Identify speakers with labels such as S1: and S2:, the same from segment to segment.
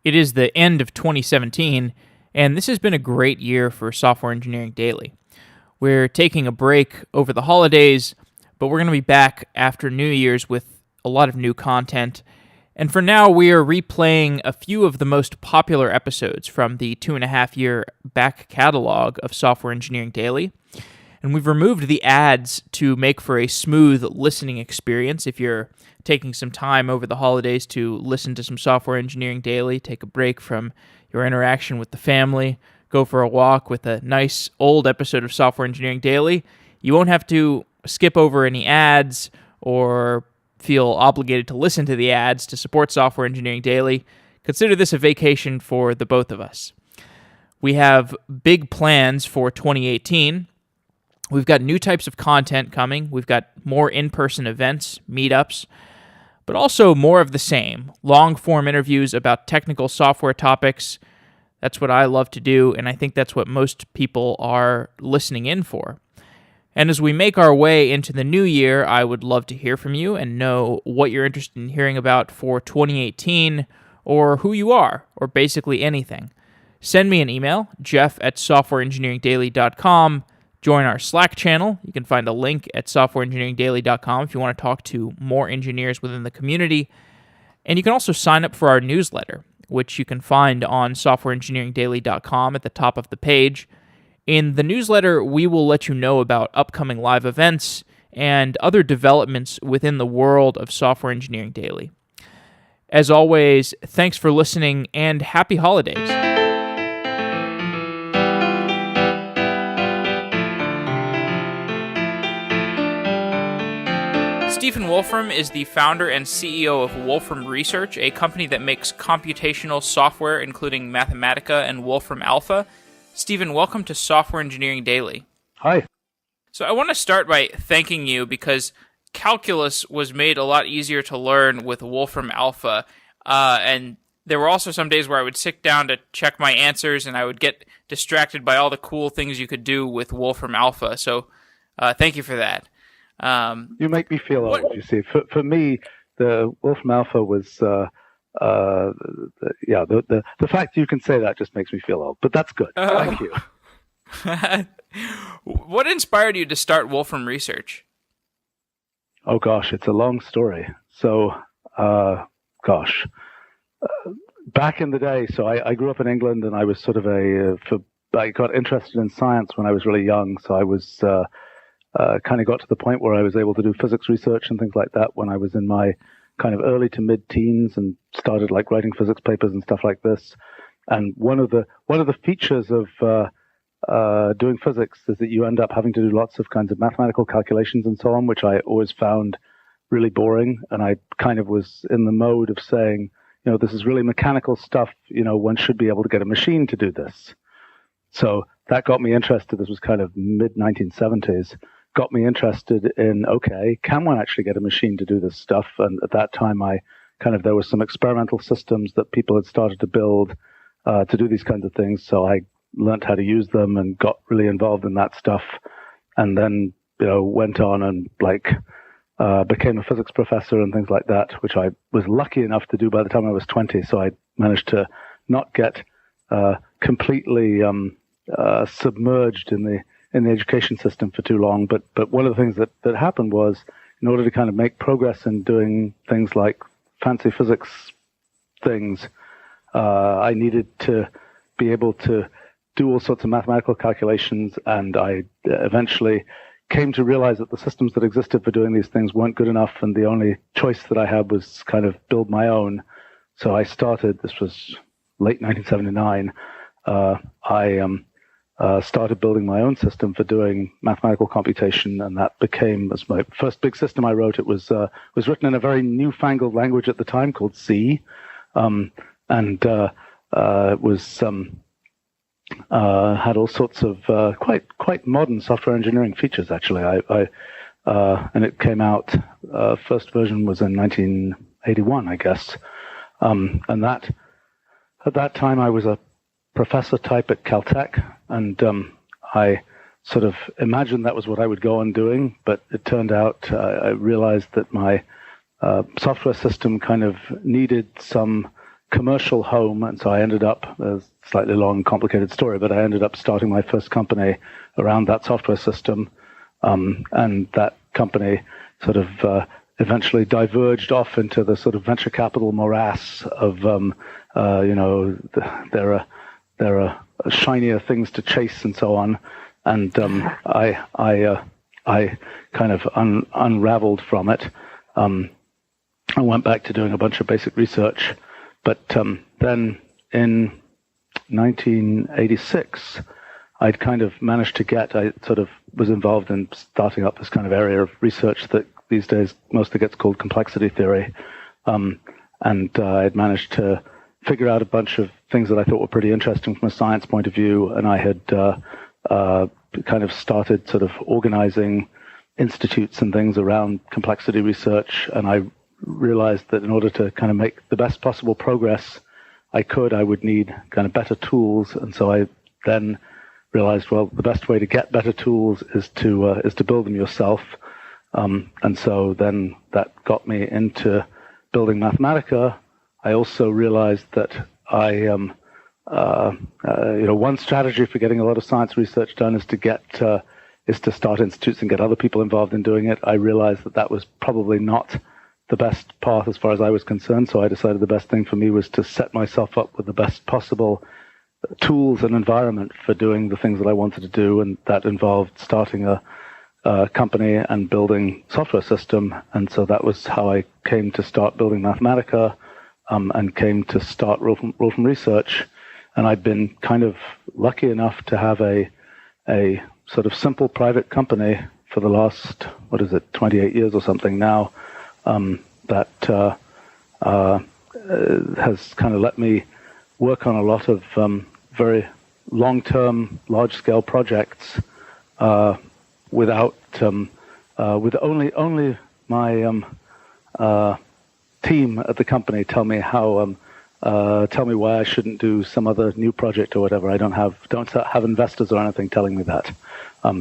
S1: It is the end of 2017, and this has been a great year for Software Engineering Daily. We're taking a break over the holidays, but we're going to be back after New Year's with a lot of new content. And for now, we are replaying a few of the most popular episodes from the 2.5-year back catalog of Software Engineering Daily. And we've removed the ads to make for a smooth listening experience. If you're taking some time over the holidays to listen to some Software Engineering Daily, take a break from your interaction with the family, go for a walk with a nice old episode of Software Engineering Daily, you won't have to skip over any ads or feel obligated to listen to the ads to support Software Engineering Daily. Consider this a vacation for the both of us. We have big plans for 2018. We've got new types of content coming. We've got more in-person events, meetups, but also more of the same. Long-form interviews about technical software topics. That's what I love to do, and I think that's what most people are listening in for. And as we make our way into the new year, I would love to hear from you and know what you're interested in hearing about for 2018, or who you are, or basically anything. Send me an email, jeff@softwareengineeringdaily.com. Join our Slack channel. You can find a link at softwareengineeringdaily.com if you want to talk to more engineers within the community. And you can also sign up for our newsletter, which you can find on softwareengineeringdaily.com at the top of the page. In the newsletter, we will let you know about upcoming live events and other developments within the world of Software Engineering Daily. As always, thanks for listening and happy holidays. Stephen Wolfram is the founder and CEO of Wolfram Research, a company that makes computational software including Mathematica and Wolfram Alpha. Stephen, welcome to Software Engineering Daily.
S2: Hi.
S1: So I want to start by thanking you because calculus was made a lot easier to learn with Wolfram Alpha, and there were also some days where I would sit down to check my answers and I would get distracted by all the cool things you could do with Wolfram Alpha, so thank you for that.
S2: You make me feel old, you see. For me, the Wolfram Alpha was, the fact you can say that just makes me feel old, but that's good. Thank you.
S1: What inspired you to start Wolfram Research?
S2: Oh, gosh, it's a long story. So, back in the day, so I grew up in England and I was sort of I got interested in science when I was really young, so I was kind of got to the point where I was able to do physics research and things like that when I was in my kind of early to mid-teens and started like writing physics papers and stuff like this. And one of the features of doing physics is that you end up having to do lots of kinds of mathematical calculations and so on, which I always found really boring. And I kind of was in the mode of saying, this is really mechanical stuff. One should be able to get a machine to do this. So that got me interested. This was kind of mid-1970s. Got me interested in, okay, can one actually get a machine to do this stuff? And at that time, there were some experimental systems that people had started to build to do these kinds of things. So I learned how to use them and got really involved in that stuff. And then, went on and became a physics professor and things like that, which I was lucky enough to do by the time I was 20. So I managed to not get completely submerged in the education system for too long. But one of the things that happened was, in order to kind of make progress in doing things like fancy physics things, I needed to be able to do all sorts of mathematical calculations, and I eventually came to realize that the systems that existed for doing these things weren't good enough, and the only choice that I had was kind of build my own. So I started, this was late 1979, I started building my own system for doing mathematical computation, and that became, as my first big system I wrote, it was written in a very newfangled language at the time called C, and it was had all sorts of quite modern software engineering features actually. And it came out. First version was in 1981, I guess, and that at that time I was a professor type at Caltech, and I sort of imagined that was what I would go on doing, but it turned out I realized that my software system kind of needed some commercial home, and so I ended up, a slightly long, complicated story, but I ended up starting my first company around that software system, and that company sort of eventually diverged off into the sort of venture capital morass of, there are shinier things to chase and so on, and I kind of unraveled from it. I went back to doing a bunch of basic research, but then in 1986, I'd kind of managed to I sort of was involved in starting up this kind of area of research that these days mostly gets called complexity theory, and I'd managed to figure out a bunch of things that I thought were pretty interesting from a science point of view, and I had kind of started sort of organizing institutes and things around complexity research, and I realized that in order to kind of make the best possible progress I would need kind of better tools, and so I then realized, well, the best way to get better tools is to build them yourself, and so then that got me into building Mathematica. I also realized that one strategy for getting a lot of science research done is to start institutes and get other people involved in doing it. I realized that was probably not the best path as far as I was concerned, so I decided the best thing for me was to set myself up with the best possible tools and environment for doing the things that I wanted to do, and that involved starting a company and building software system. And so that was how I came to start building Mathematica, and came to start Wolfram Research. And I've been kind of lucky enough to have a sort of simple private company for the last, 28 years or something now, that has kind of let me work on a lot of very long-term, large-scale projects with only my team at the company tell me why I shouldn't do some other new project or whatever. I don't have investors or anything telling me that.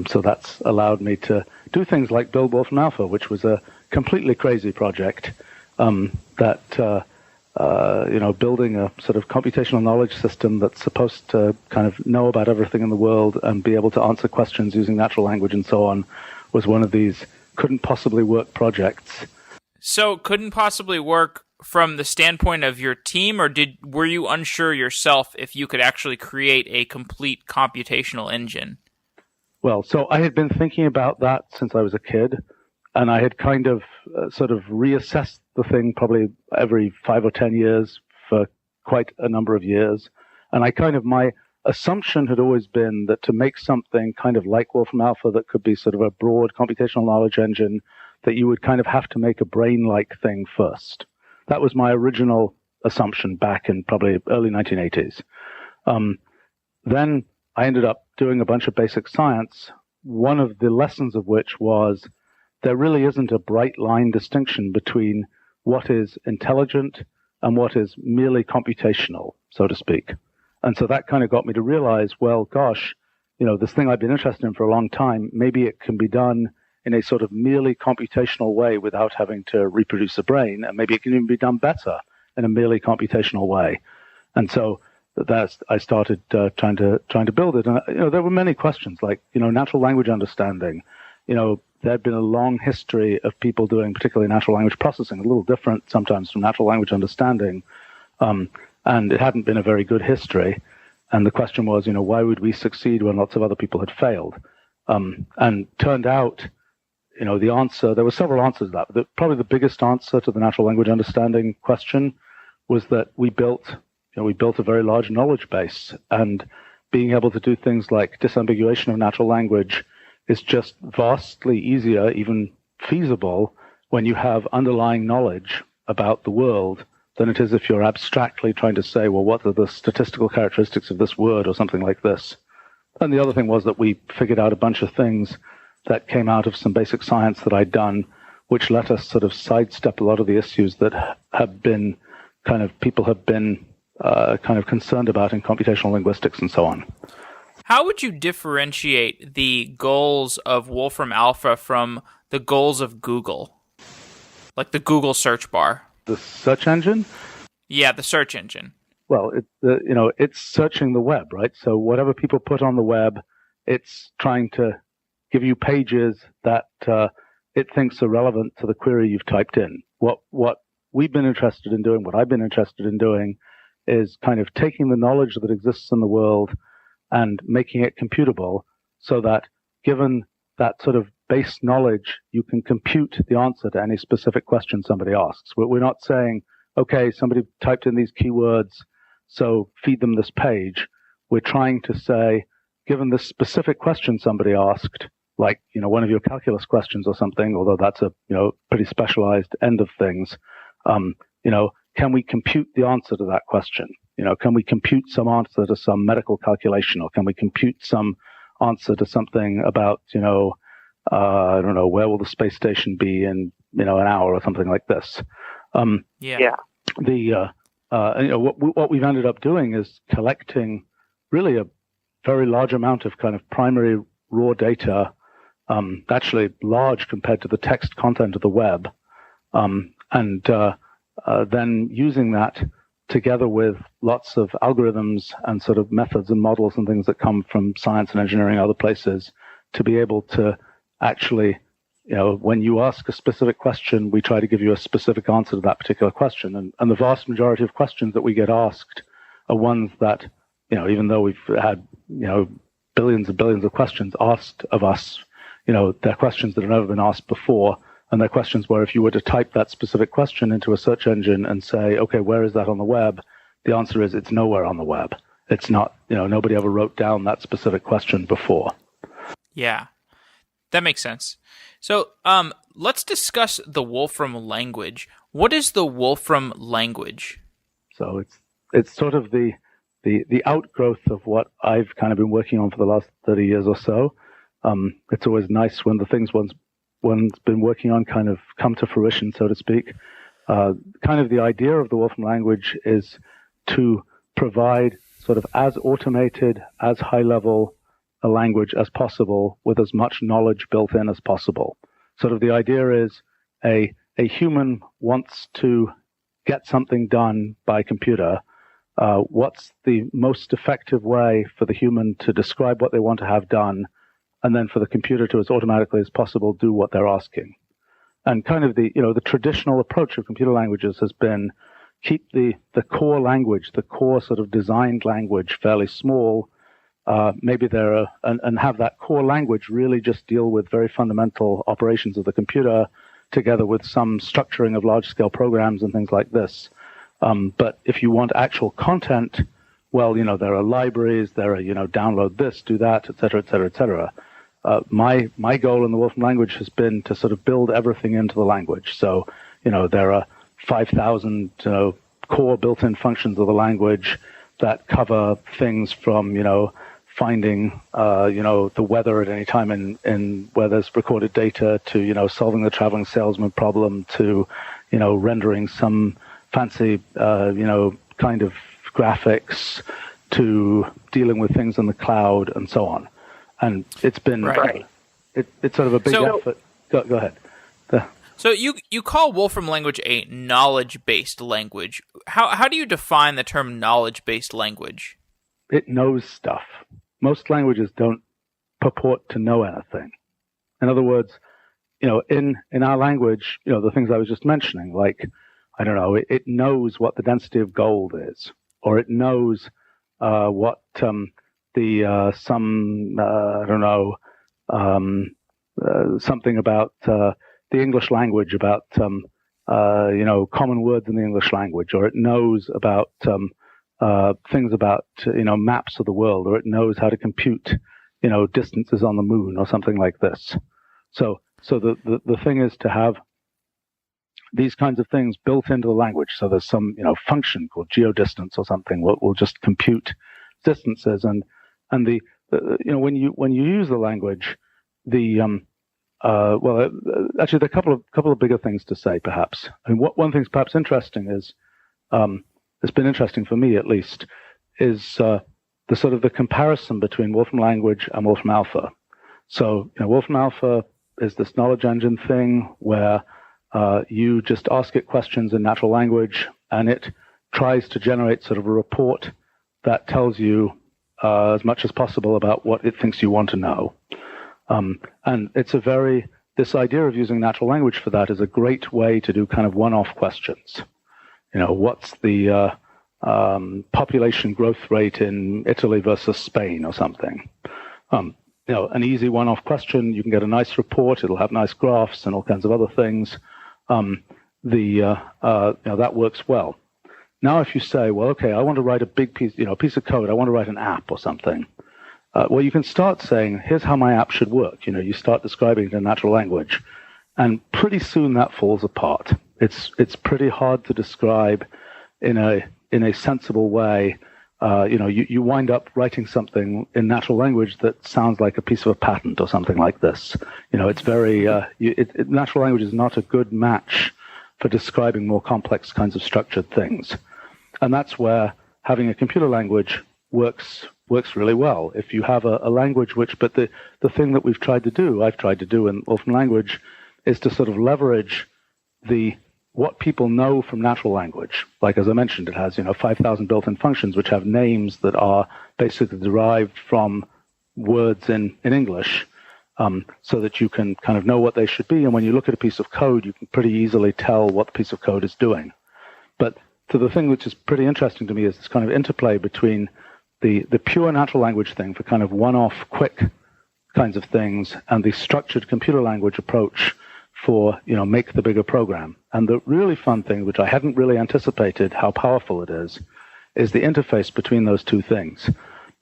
S2: So that's allowed me to do things like build Wolfram Alpha, which was a completely crazy project, building a sort of computational knowledge system that's supposed to kind of know about everything in the world and be able to answer questions using natural language and so on, was one of these couldn't possibly work projects.
S1: So couldn't possibly work from the standpoint of your team, or were you unsure yourself if you could actually create a complete computational engine?
S2: Well, so I had been thinking about that since I was a kid, and I had kind of sort of reassessed the thing probably every 5 or 10 years for quite a number of years. And my assumption had always been that to make something kind of like Wolfram Alpha that could be sort of a broad computational knowledge engine, that you would kind of have to make a brain-like thing first. That was my original assumption back in probably early 1980s. Then I ended up doing a bunch of basic science, one of the lessons of which was there really isn't a bright line distinction between what is intelligent and what is merely computational, so to speak. And so that kind of got me to realize, well, gosh, this thing I've been interested in for a long time, maybe it can be done in a sort of merely computational way without having to reproduce a brain, and maybe it can even be done better in a merely computational way. And so I started trying to build it. And there were many questions like natural language understanding. There had been a long history of people doing particularly natural language processing, a little different sometimes from natural language understanding, and it hadn't been a very good history. And the question was, why would we succeed when lots of other people had failed? And turned out, the answer, there were several answers to that. Probably the biggest answer to the natural language understanding question was that we built a very large knowledge base, and being able to do things like disambiguation of natural language is just vastly easier, even feasible, when you have underlying knowledge about the world than it is if you're abstractly trying to say, well, what are the statistical characteristics of this word or something like this. And the other thing was that we figured out a bunch of things that came out of some basic science that I'd done, which let us sort of sidestep a lot of the issues that have been people have been kind of concerned about in computational linguistics and so on.
S1: How would you differentiate the goals of Wolfram Alpha from the goals of Google, like the Google search bar?
S2: The search engine?
S1: Yeah, the search engine.
S2: Well, it's searching the web, right? So whatever people put on the web, it's trying to give you pages that it thinks are relevant to the query you've typed in. What we've been interested in doing, what I've been interested in doing, is kind of taking the knowledge that exists in the world and making it computable, so that given that sort of base knowledge, you can compute the answer to any specific question somebody asks. We're not saying, okay, somebody typed in these keywords, so feed them this page. We're trying to say, given this specific question somebody asked, like, one of your calculus questions or something, although that's a, pretty specialized end of things, can we compute the answer to that question? Can we compute some answer to some medical calculation, or can we compute some answer to something about, I don't know, where will the space station be in, an hour or something like this?
S1: Yeah.
S2: What we've ended up doing is collecting really a very large amount of kind of primary raw data, actually large compared to the text content of the web, and then using that together with lots of algorithms and sort of methods and models and things that come from science and engineering and other places to be able to actually, when you ask a specific question, we try to give you a specific answer to that particular question. And the vast majority of questions that we get asked are ones that, even though we've had, billions and billions of questions asked of us, they're questions that have never been asked before. And they're questions where if you were to type that specific question into a search engine and say, okay, where is that on the web? The answer is it's nowhere on the web. It's not, nobody ever wrote down that specific question before.
S1: Yeah, that makes sense. So let's discuss the Wolfram language. What is the Wolfram language?
S2: So it's sort of the outgrowth of what I've kind of been working on for the last 30 years or so. It's always nice when the things one's been working on kind of come to fruition, so to speak. Kind of the idea of the Wolfram language is to provide sort of as automated, as high-level a language as possible with as much knowledge built in as possible. Sort of the idea is a human wants to get something done by computer. What's the most effective way for the human to describe what they want to have done, and then for the computer to, as automatically as possible, do what they're asking? And kind of the traditional approach of computer languages has been keep the core language, the core sort of designed language fairly small, maybe and have that core language really just deal with very fundamental operations of the computer, together with some structuring of large-scale programs and things like this. But if you want actual content, well, there are libraries, there are, download this, do that, et cetera, et cetera, et cetera. My goal in the Wolfram language has been to sort of build everything into the language. So, there are 5,000 core built-in functions of the language that cover things from, finding, the weather at any time in where there's recorded data, to, solving the traveling salesman problem, to, rendering some fancy, kind of graphics, to dealing with things in the cloud and so on. And it's been, it's sort of a big effort. Go ahead.
S1: So you call Wolfram language a knowledge-based language. How do you define the term knowledge-based language?
S2: It knows stuff. Most languages don't purport to know anything. In other words, in our language, the things I was just mentioning, like, I don't know, it knows what the density of gold is, or it knows what something about the English language, about common words in the English language, or it knows about things about maps of the world, or it knows how to compute distances on the moon or something like this. So the thing is to have these kinds of things built into the language. So there's some function called geodistance or something. We'll just compute distances, and the when you use the language, actually there are a couple of bigger things to say perhaps. I mean, one thing's perhaps interesting is it's been interesting for me at least is the sort of the comparison between Wolfram Language and Wolfram Alpha. So Wolfram Alpha is this knowledge engine thing where you just ask it questions in natural language, and it tries to generate sort of a report that tells you as much as possible about what it thinks you want to know. And this idea of using natural language for that is a great way to do kind of one-off questions. What's the population growth rate in Italy versus Spain or something? An easy one-off question. You can get a nice report. It'll have nice graphs and all kinds of other things. That works well. Now, if you say, well, okay, I want to write a big piece of code. I want to write an app or something. Well, you can start saying, here's how my app should work. You start describing it in natural language, and pretty soon that falls apart. It's pretty hard to describe in a sensible way. You wind up writing something in natural language that sounds like a piece of a patent or something like this. It's very natural language is not a good match for describing more complex kinds of structured things, and that's where having a computer language works really well. If you have a language but the thing that I've tried to do in Wolfram Language is to sort of leverage what people know from natural language. Like, as I mentioned, it has 5,000 built-in functions which have names that are basically derived from words in English, so that you can kind of know what they should be. And when you look at a piece of code, you can pretty easily tell what the piece of code is doing. But the thing which is pretty interesting to me is this kind of interplay between the pure natural language thing for kind of one-off, quick kinds of things, and the structured computer language approach for, make the bigger program. And the really fun thing, which I hadn't really anticipated how powerful it is the interface between those two things.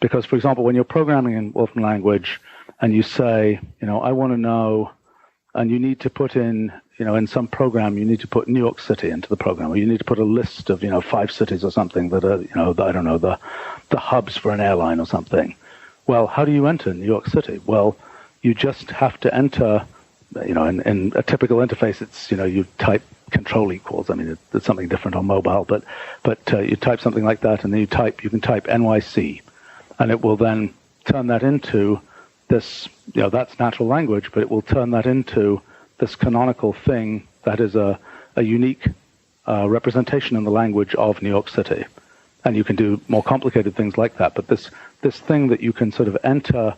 S2: Because, for example, when you're programming in Wolfram Language and you say, I want to know, and you need to put in, in some program, you need to put New York City into the program, or you need to put a list of, 5 cities or something that are, I don't know, the hubs for an airline or something. Well, how do you enter New York City? Well, you just have to enter, in a typical interface, it's, you type control equals. I mean, it's something different on mobile, but you type something like that, and then you can type NYC, and it will then turn that into this, that's natural language, but it will turn that into this canonical thing that is a unique representation in the language of New York City. And you can do more complicated things like that. But this thing that you can sort of enter,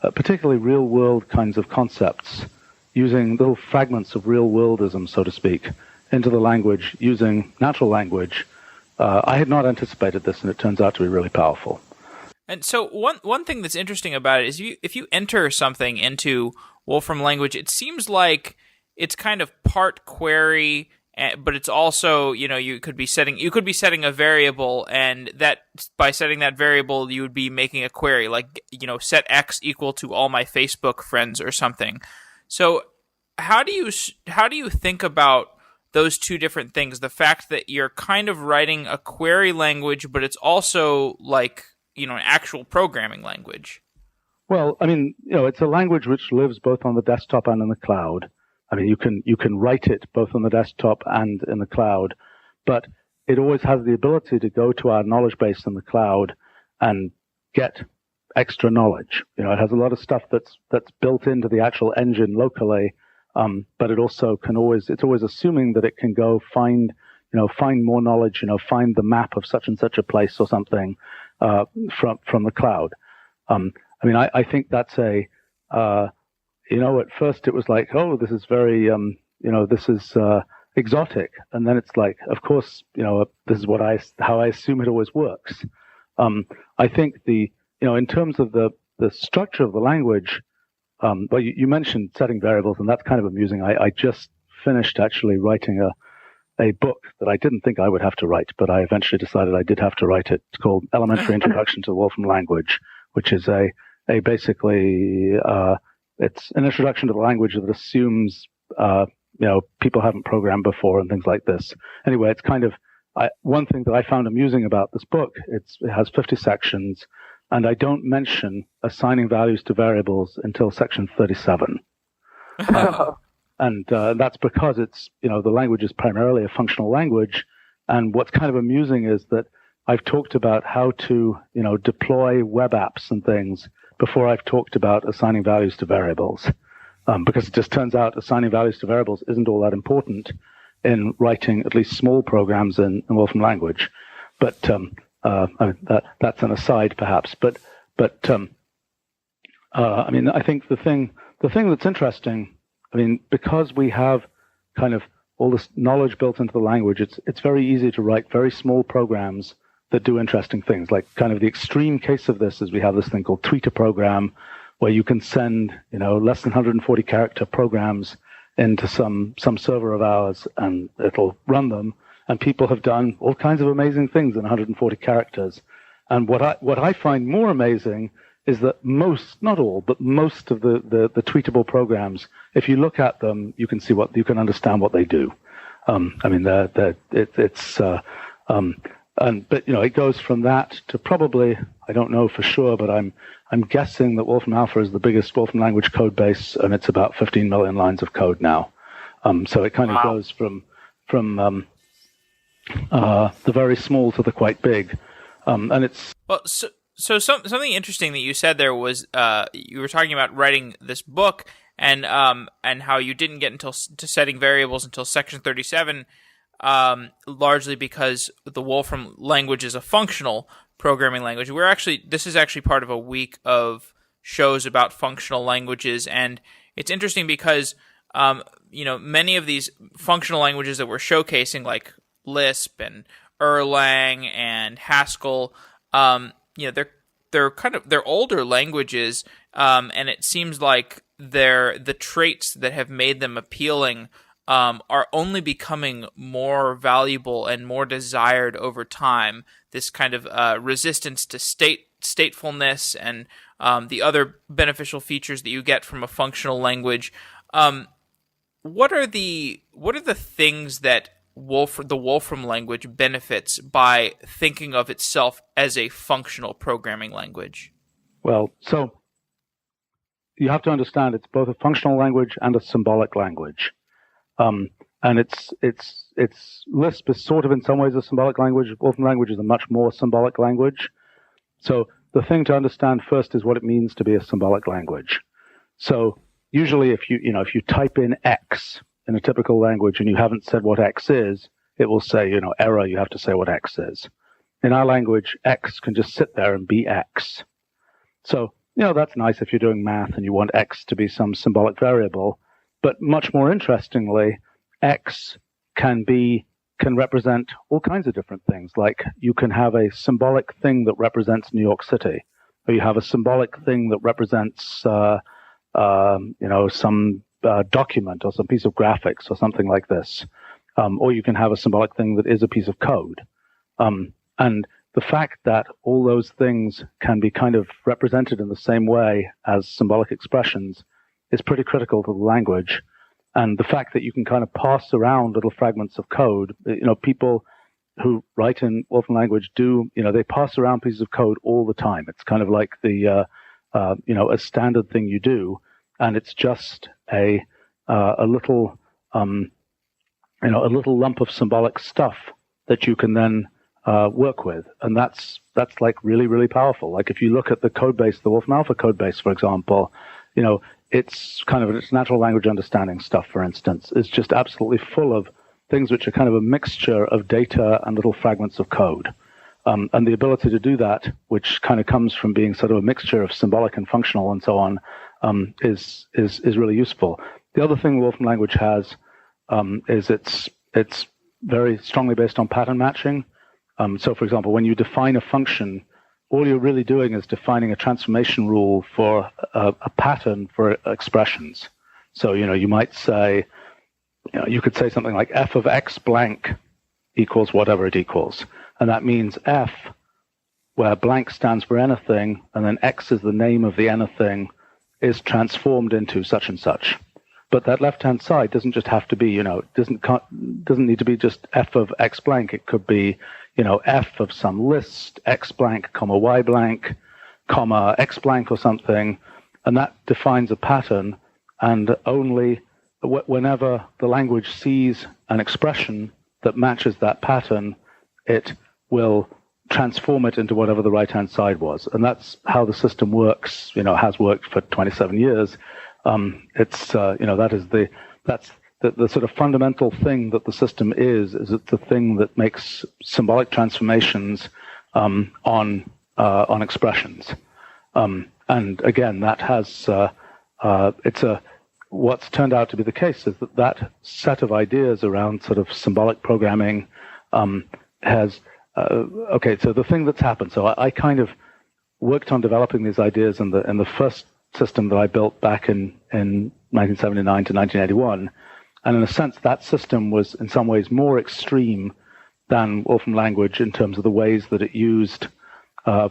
S2: particularly real-world kinds of concepts, using little fragments of real-worldism, so to speak, into the language using natural language, I had not anticipated this, and it turns out to be really powerful.
S1: And so one thing that's interesting about it is if you enter something into Wolfram Language, it seems like it's kind of part query, but it's also, you could be setting a variable, and that by setting that variable, you would be making a query like, set X equal to all my Facebook friends or something. So how do you think about those two different things? The fact that you're kind of writing a query language, but it's also like, an actual programming language.
S2: Well, I mean, it's a language which lives both on the desktop and in the cloud. I mean, you can write it both on the desktop and in the cloud, but it always has the ability to go to our knowledge base in the cloud and get extra knowledge. It has a lot of stuff that's built into the actual engine locally, but it also it's always assuming that it can go find more knowledge, find the map of such and such a place or something from the cloud. I think that's at first it was like, oh, this is very, this is exotic. And then it's like, of course, this is how I assume it always works. I think in terms of the structure of the language, well, you mentioned setting variables, and that's kind of amusing. I just finished actually writing a book that I didn't think I would have to write, but I eventually decided I did have to write it. It's called Elementary Introduction to the Wolfram Language, which is basically it's an introduction to the language that assumes people haven't programmed before and things like this. Anyway, it's kind of one thing that I found amusing about this book. It has 50 sections, and I don't mention assigning values to variables until section 37. And that's because it's, the language is primarily a functional language. And what's kind of amusing is that I've talked about how to, deploy web apps and things before I've talked about assigning values to variables. Because it just turns out assigning values to variables isn't all that important in writing at least small programs in Wolfram Language. But I mean, that's an aside, perhaps. But I mean, I think the thing that's interesting, I mean, because we have kind of all this knowledge built into the language, it's very easy to write very small programs that do interesting things. Like kind of the extreme case of this is we have this thing called tweeter program, where you can send, less than 140 character programs into some server of ours, and it'll run them. And people have done all kinds of amazing things in 140 characters. And what I find more amazing is that most, not all, but most of the tweetable programs, if you look at them, you can understand what they do. I mean, it goes from that to probably, I don't know for sure, but I'm guessing that Wolfram Alpha is the biggest Wolfram language code base, and it's about 15 million lines of code now. So it kind of goes from the very small to the quite big, and it's
S1: something interesting that you said there was you were talking about writing this book and how you didn't get to setting variables until section 37, largely because the Wolfram language is a functional programming language. This is actually part of a week of shows about functional languages, and it's interesting because many of these functional languages that we're showcasing, like Lisp and Erlang and Haskell, they're older languages, and it seems like the traits that have made them appealing are only becoming more valuable and more desired over time. This kind of resistance to statefulness and the other beneficial features that you get from a functional language. What are the things that the Wolfram language benefits by thinking of itself as a functional programming language?
S2: Well, so you have to understand it's both a functional language and a symbolic language. And it's Lisp is sort of in some ways a symbolic language. Wolfram language is a much more symbolic language. So the thing to understand first is what it means to be a symbolic language. So usually if you type in X in a typical language and you haven't said what X is, it will say, error, you have to say what X is. In our language, X can just sit there and be X. So, that's nice if you're doing math and you want X to be some symbolic variable. But much more interestingly, X can represent all kinds of different things. Like you can have a symbolic thing that represents New York City, or you have a symbolic thing that represents, some document or some piece of graphics or something like this. Or you can have a symbolic thing that is a piece of code. And the fact that all those things can be kind of represented in the same way as symbolic expressions is pretty critical to the language. And the fact that you can kind of pass around little fragments of code, people who write in Wolfram language they pass around pieces of code all the time. It's kind of like a standard thing you do. And it's just a little lump of symbolic stuff that you can then work with, and that's like really, really powerful. Like if you look at the code base, the Wolfram Alpha code base, for example, it's natural language understanding stuff. For instance, is just absolutely full of things which are kind of a mixture of data and little fragments of code. And the ability to do that, which kind of comes from being sort of a mixture of symbolic and functional and so on, is really useful. The other thing Wolfram language has is it's very strongly based on pattern matching. So, for example, when you define a function, all you're really doing is defining a transformation rule for a pattern for expressions. So, you might say, you could say something like f of x blank equals whatever it equals. And that means f, where blank stands for anything, and then x is the name of the anything, is transformed into such and such. But that left-hand side doesn't just have to be, doesn't need to be just f of x blank. It could be, f of some list, x blank, comma y blank, comma x blank or something. And that defines a pattern. And only whenever the language sees an expression that matches that pattern, it will transform it into whatever the right-hand side was. And that's how the system works, has worked for 27 years. That's the sort of fundamental thing that the system is it's the thing that makes symbolic transformations on expressions. And again, that has what's turned out to be the case is that set of ideas around sort of symbolic programming has so the thing that's happened. So I kind of worked on developing these ideas in the first system that I built back in 1979 to 1981, and in a sense, that system was in some ways more extreme than Wolfram Language in terms of the ways that it used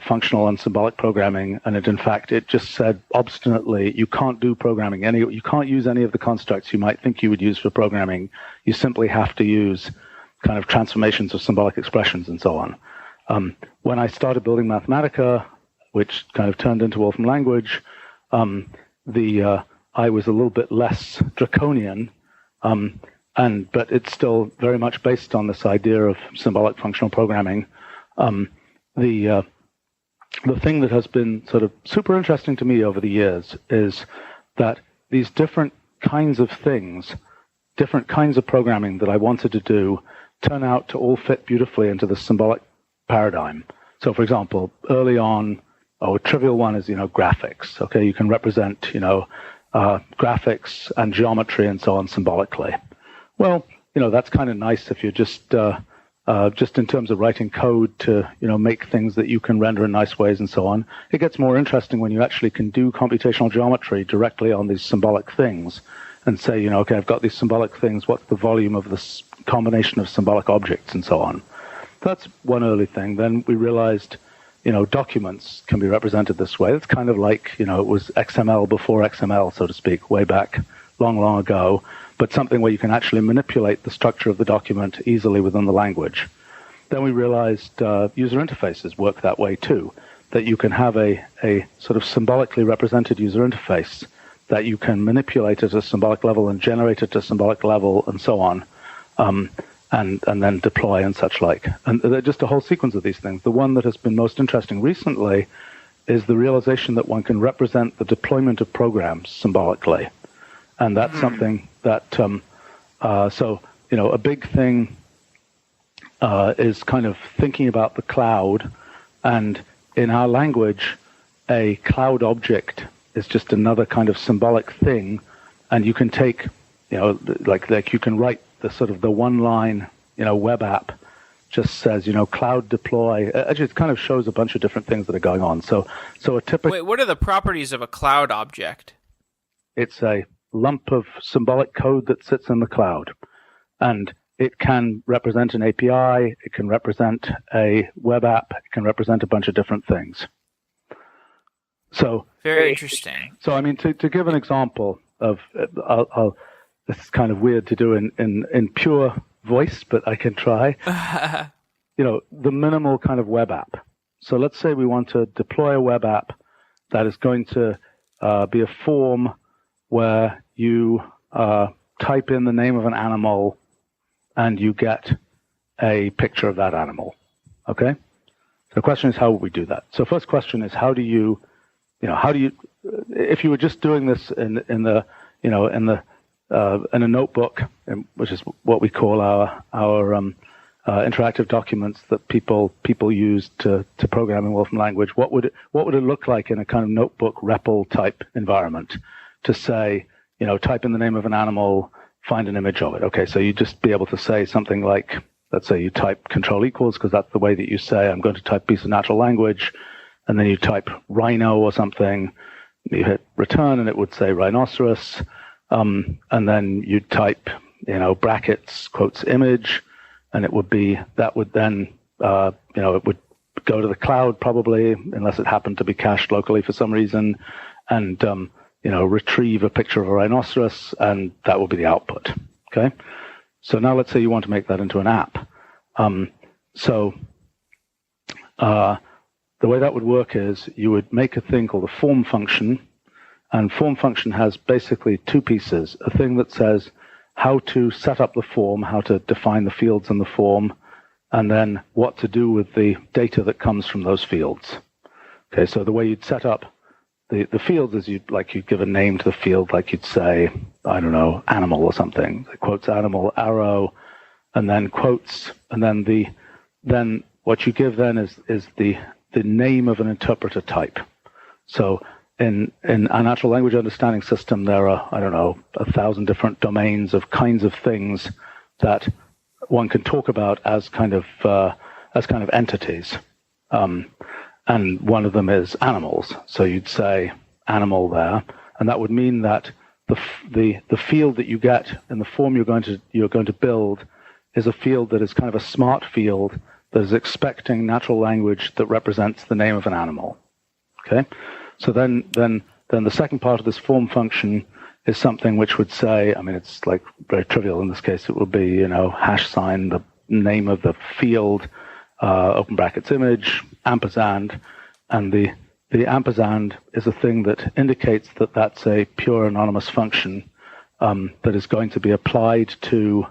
S2: functional and symbolic programming, and in fact, it just said obstinately, you can't do programming. You can't use any of the constructs you might think you would use for programming. You simply have to use kind of transformations of symbolic expressions and so on. When I started building Mathematica, which kind of turned into Wolfram Language, I was a little bit less draconian, but it's still very much based on this idea of symbolic functional programming. The thing that has been sort of super interesting to me over the years is that these different kinds of things, different kinds of programming that I wanted to do, turn out to all fit beautifully into the symbolic paradigm. So, for example, early on, a trivial one is, graphics. Okay, you can represent, graphics and geometry and so on symbolically. Well, that's kind of nice if you're just in terms of writing code to, make things that you can render in nice ways and so on. It gets more interesting when you actually can do computational geometry directly on these symbolic things and say, okay, I've got these symbolic things. What's the volume of this combination of symbolic objects and so on? That's one early thing. Then we realized, documents can be represented this way. It's kind of like, it was XML before XML, so to speak, way back long, long ago, but something where you can actually manipulate the structure of the document easily within the language. Then we realized user interfaces work that way too, that you can have a sort of symbolically represented user interface that you can manipulate at a symbolic level and generate at a symbolic level and so on, and then deploy and such like. And there are just a whole sequence of these things. The one that has been most interesting recently is the realization that one can represent the deployment of programs symbolically. And that's something that, a big thing is kind of thinking about the cloud. And in our language, a cloud object is just another kind of symbolic thing. And you can take, like you can write the sort of the one line, web app just says, cloud deploy. Actually, it kind of shows a bunch of different things that are going on. So a typical...
S1: Wait, what are the properties of a cloud object?
S2: It's a lump of symbolic code that sits in the cloud. And it can represent an API, it can represent a web app, it can represent a bunch of different things. So
S1: very interesting.
S2: So, I mean, to give an example of, this is kind of weird to do in pure voice, but I can try. The minimal kind of web app. So let's say we want to deploy a web app that is going to be a form where you type in the name of an animal and you get a picture of that animal. Okay? So the question is, how would we do that? So first question is, how do you, if you were just doing this in a notebook, which is what we call our interactive documents that people use to program in Wolfram Language, what would it look like in a kind of notebook REPL type environment to say, type in the name of an animal, find an image of it. Okay, so you'd just be able to say something like, let's say you type control equals, because that's the way that you say, I'm going to type piece of natural language, and then you type rhino or something, you hit return, and it would say rhinoceros, and then you type, brackets, quotes, image, and it would be, that would then, it would go to the cloud probably, unless it happened to be cached locally for some reason, and, retrieve a picture of a rhinoceros, and that will be the output. Okay? So now let's say you want to make that into an app. The way that would work is you would make a thing called a form function, and form function has basically two pieces, a thing that says how to set up the form, how to define the fields in the form, and then what to do with the data that comes from those fields. Okay, so the way you'd set up the fields is you'd give a name to the field, like you'd say, I don't know, animal or something. It quotes animal, arrow, and then quotes, and then what you give then is the name of an interpreter type. So in a natural language understanding system, there are, I don't know, 1,000 different domains of kinds of things that one can talk about as kind of entities. And one of them is animals. So you'd say animal there, and that would mean that the field that you get in the form you're going to build is a field that is kind of a smart field that is expecting natural language that represents the name of an animal. Okay? So then the second part of this form function is something which would say, I mean, it's like very trivial in this case. It would be, hash sign, the name of the field, open brackets image, ampersand, and the ampersand is a thing that indicates that that's a pure anonymous function that is going to be applied to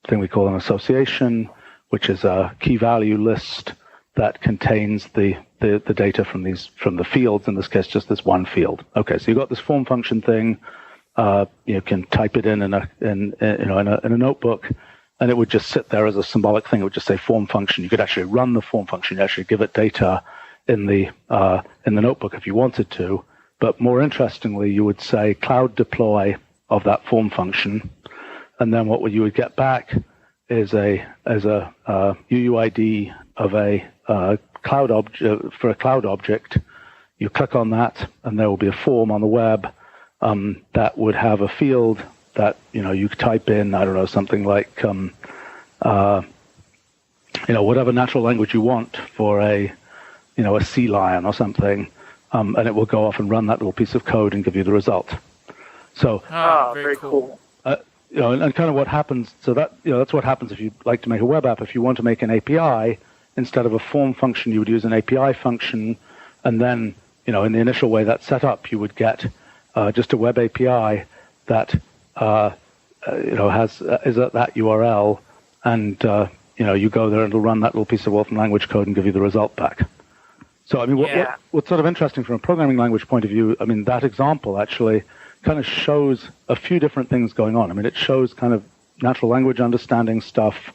S2: a thing we call an association, which is a key value list that contains the data from the fields, in this case just this one field. Okay, so you've got this form function thing. You can type it in a notebook, and it would just sit there as a symbolic thing. It would just say form function. You could actually run the form function. You actually give it data in the notebook if you wanted to. But more interestingly, you would say cloud deploy of that form function, and then what you would get back is a UUID of a cloud object for a cloud object. You click on that, and there will be a form on the web that would have a field that you type in, I don't know, something like whatever natural language you want for a sea lion or something, and it will go off and run that little piece of code and give you the result. So
S3: very cool.
S2: And kind of what happens. So that's what happens if you like to make a web app. If you want to make an API, instead of a form function, you would use an API function, and then in the initial way that's set up, you would get just a web API that is at that URL, and you go there and it'll run that little piece of Wolfram language code and give you the result back. So I mean, what's sort of interesting from a programming language point of view, I mean, that example actually kind of shows a few different things going on. I mean, it shows kind of natural language understanding stuff.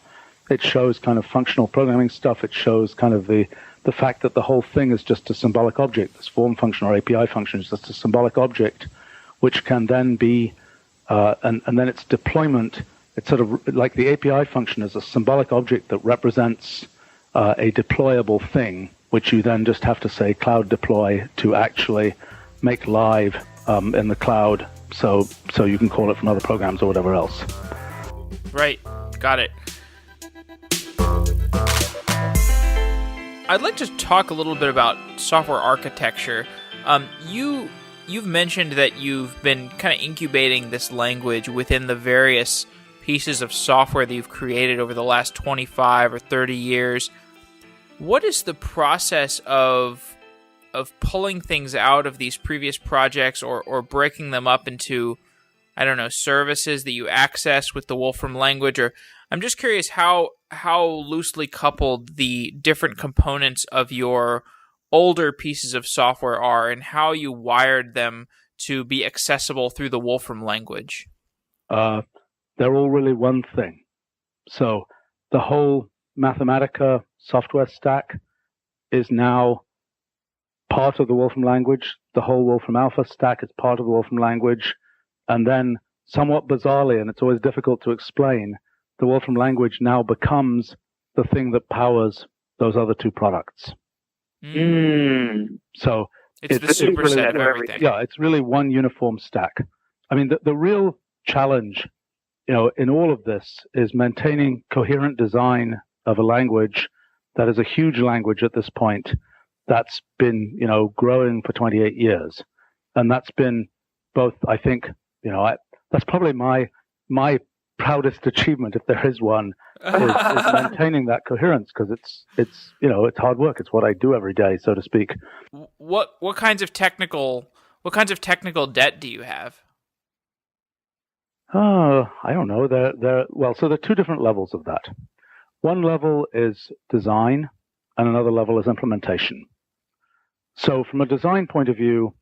S2: It shows kind of functional programming stuff. It shows kind of the fact that the whole thing is just a symbolic object. This form function or API function is just a symbolic object, which can then be, and then its deployment, it's sort of like the API function is a symbolic object that represents a deployable thing, which you then just have to say cloud deploy to actually make live in the cloud, so you can call it from other programs or whatever else.
S1: Right, got it. I'd like to talk a little bit about software architecture. You've mentioned that you've been kind of incubating this language within the various pieces of software that you've created over the last 25 or 30 years. What is the process of pulling things out of these previous projects or breaking them up into, I don't know, services that you access with the Wolfram language? Or I'm just curious how loosely coupled the different components of your older pieces of software are and how you wired them to be accessible through the Wolfram language.
S2: They're all really one thing. So the whole Mathematica software stack is now part of the Wolfram language. The whole Wolfram Alpha stack is part of the Wolfram language. And then somewhat bizarrely, and it's always difficult to explain, the Wolfram language now becomes the thing that powers those other two products. So
S1: it's the superset of everything.
S2: Yeah, it's really one uniform stack. I mean, the real challenge, in all of this is maintaining coherent design of a language that is a huge language at this point that's been, growing for 28 years. And that's been both, I think, that's probably my proudest achievement, if there is one, is maintaining that coherence, because it's hard work. It's what I do every day, so to speak.
S1: What kinds of technical debt do you have?
S2: I don't know. So there are two different levels of that. One level is design, and another level is implementation. So from a design point of view,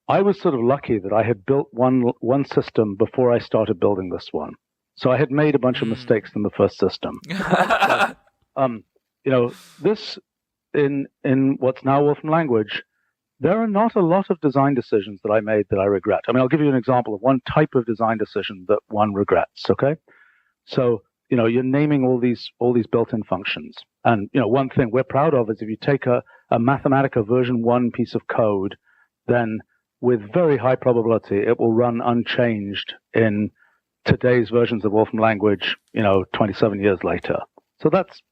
S2: I was sort of lucky that I had built one system before I started building this one. So I had made a bunch of mistakes in the first system. This in what's now Wolfram Language, there are not a lot of design decisions that I made that I regret. I mean, I'll give you an example of one type of design decision that one regrets, okay? So, you're naming all these built-in functions. And, one thing we're proud of is if you take a Mathematica version 1 piece of code, then with very high probability, it will run unchanged in today's versions of Wolfram Language, 27 years later. So that's,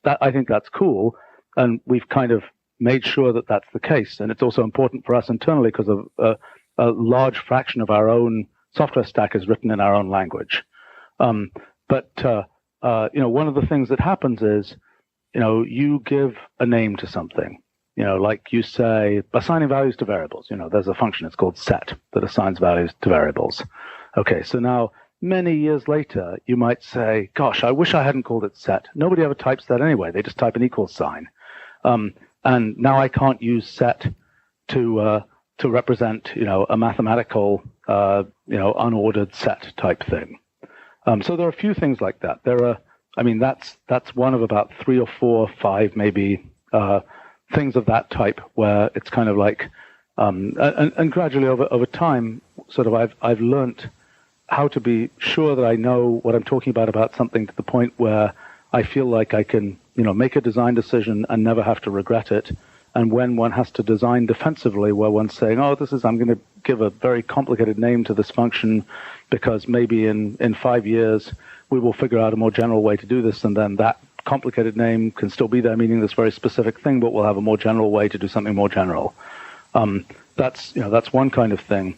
S2: I think that's cool. And we've kind of made sure that that's the case. And it's also important for us internally because a large fraction of our own software stack is written in our own language. But one of the things that happens is, you give a name to something, like you say, assigning values to variables. There's a function, it's called set, that assigns values to variables. Okay, so now many years later, you might say, gosh, I wish I hadn't called it set. Nobody ever types that anyway. They just type an equals sign. And now I can't use set to represent, a mathematical, unordered set type thing. So there are a few things like that. That's one of about 3 or 4 or 5 maybe things of that type where it's kind of like, and gradually over time, sort of I've learnt how to be sure that I know what I'm talking about something to the point where I feel like I can, make a design decision and never have to regret it. And when one has to design defensively, where one's saying, I'm going to give a very complicated name to this function because maybe in 5 years we will figure out a more general way to do this, and then that complicated name can still be there, meaning this very specific thing, but we'll have a more general way to do something more general. That's one kind of thing.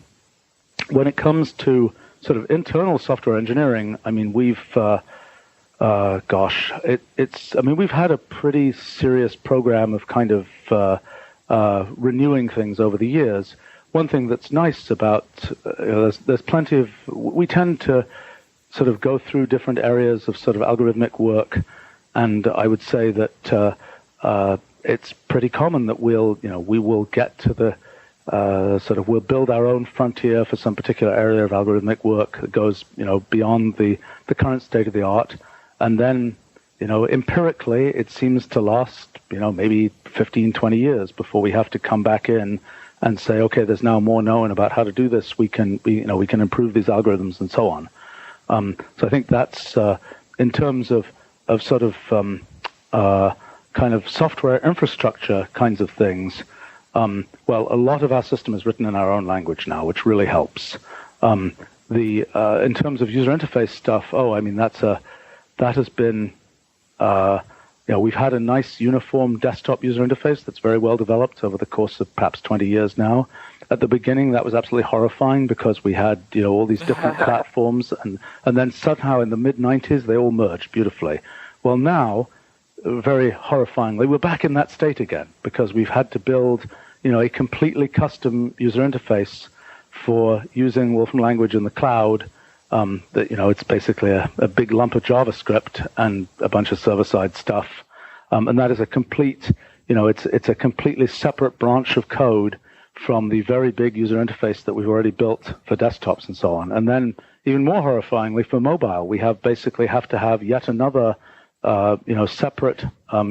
S2: When it comes to sort of internal software engineering, I mean, we've we've had a pretty serious program of kind of renewing things over the years. One thing that's nice about there's plenty of, we tend to sort of go through different areas of sort of algorithmic work, and I would say that it's pretty common that we will get to the we'll build our own frontier for some particular area of algorithmic work that goes, beyond the current state of the art. And then, empirically, it seems to last, maybe 15, 20 years before we have to come back in and say, okay, there's now more known about how to do this. We can improve these algorithms and so on. So I think that's, in terms of sort of kind of software infrastructure kinds of things. A lot of our system is written in our own language now, which really helps. In terms of user interface stuff, that has been, we've had a nice uniform desktop user interface that's very well developed over the course of perhaps 20 years now. At the beginning, that was absolutely horrifying because we had, all these different platforms, and then somehow in the mid-90s, they all merged beautifully. Well, now, very horrifyingly, we're back in that state again because we've had to build, a completely custom user interface for using Wolfram Language in the cloud. It's basically a big lump of JavaScript and a bunch of server-side stuff, and that is a complete, it's a completely separate branch of code from the very big user interface that we've already built for desktops and so on. And then, even more horrifyingly, for mobile, we have to have yet another, separate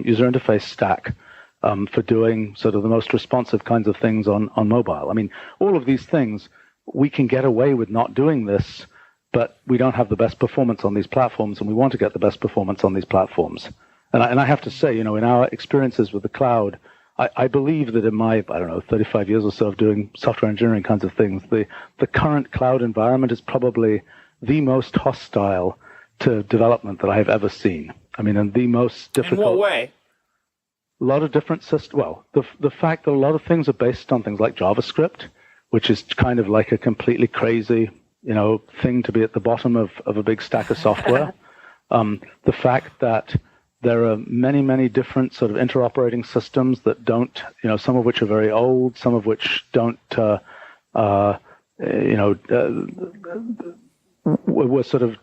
S2: user interface stack for doing sort of the most responsive kinds of things on mobile. I mean, all of these things, we can get away with not doing this, but we don't have the best performance on these platforms, and we want to get the best performance on these platforms. And I have to say, in our experiences with the cloud, I believe that in my, 35 years or so of doing software engineering kinds of things, the current cloud environment is probably the most hostile to development that I have ever seen. I mean, and the most difficult.
S1: In what way?
S2: A lot of different systems. Well, the fact that a lot of things are based on things like JavaScript, which is kind of like a completely crazy, thing to be at the bottom of a big stack of software. The fact that there are many, many different sort of interoperating systems that don't, some of which are very old, some of which don't, we're sort of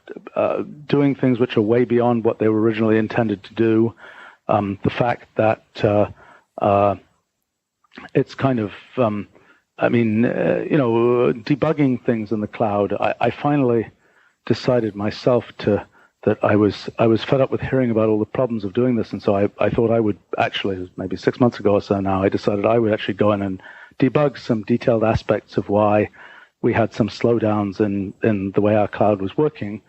S2: doing things which are way beyond what they were originally intended to do. The fact that it's kind of, debugging things in the cloud, I finally decided myself that I was fed up with hearing about all the problems of doing this, and so I thought I would actually, maybe 6 months ago or so now, I decided I would actually go in and debug some detailed aspects of why we had some slowdowns in the way our cloud was working.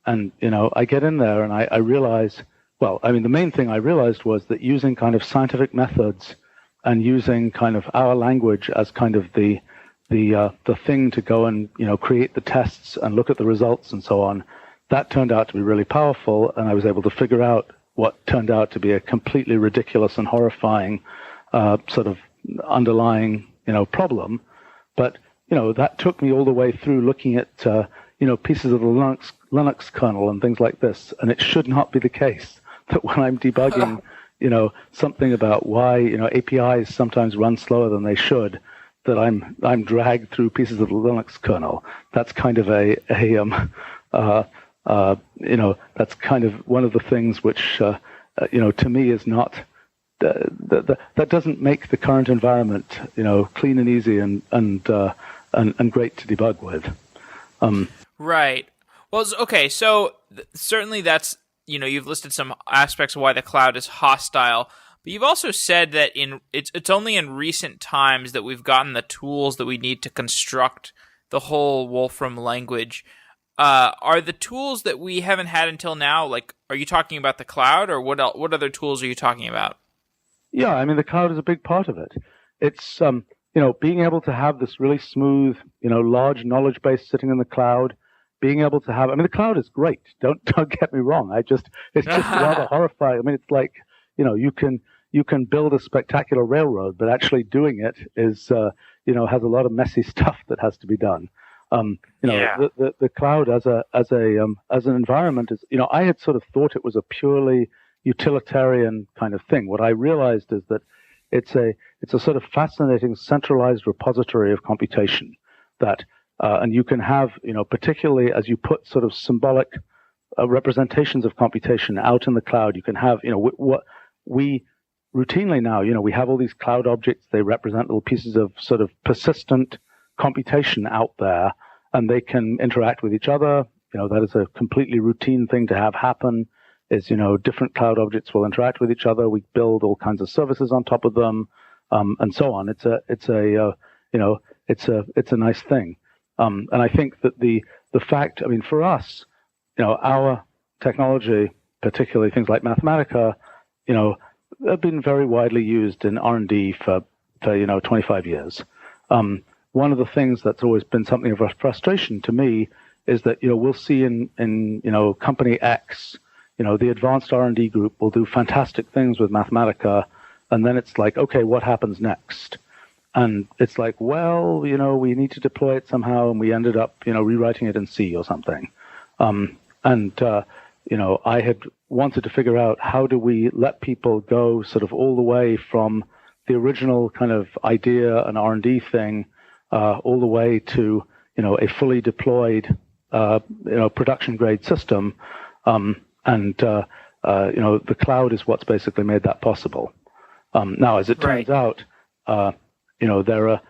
S2: And, I get in there and I realize, the main thing I realized was that using kind of scientific methods and using kind of our language as kind of the thing to go and, create the tests and look at the results and so on, that turned out to be really powerful. And I was able to figure out what turned out to be a completely ridiculous and horrifying sort of underlying, problem. But, that took me all the way through looking at, pieces of the Linux kernel and things like this. And it should not be the case that when I'm debugging, something about why, APIs sometimes run slower than they should, that I'm dragged through pieces of the Linux kernel. That's kind of that's kind of one of the things which, to me is not, that doesn't make the current environment, clean and easy and great to debug with.
S1: Right. Well, okay. So certainly that's, you've listed some aspects of why the cloud is hostile, but you've also said that it's only in recent times that we've gotten the tools that we need to construct the whole Wolfram language. Are the tools that we haven't had until now, like, are you talking about the cloud, or what other tools are you talking about?
S2: Yeah, the cloud is a big part of it. It's, being able to have this really smooth, large knowledge base sitting in the cloud, being able to have, the cloud is great. Don't get me wrong. It's just rather horrifying. It's like, you can build a spectacular railroad, but actually doing it is, has a lot of messy stuff that has to be done. The cloud as an environment is, I had sort of thought it was a purely utilitarian kind of thing. What I realized is that it's a sort of fascinating centralized repository of computation that, and you can have, particularly as you put sort of symbolic representations of computation out in the cloud, you can have, what we routinely now, we have all these cloud objects. They represent little pieces of sort of persistent computation out there, and they can interact with each other. That is a completely routine thing to have happen. Is, different cloud objects will interact with each other. We build all kinds of services on top of them, and so on. It's a nice thing. And I think that the fact, for us, our technology, particularly things like Mathematica, have been very widely used in R&D for 25 years. One of the things that's always been something of a frustration to me is that, we'll see in company X, the advanced R&D group will do fantastic things with Mathematica, and then it's like, okay, what happens next? And it's like, well, we need to deploy it somehow, and we ended up, rewriting it in C or something. I had wanted to figure out how do we let people go sort of all the way from the original kind of idea and R&D thing all the way to, a fully deployed, production grade system. The cloud is what's basically made that possible. Now, as it turns out, there are,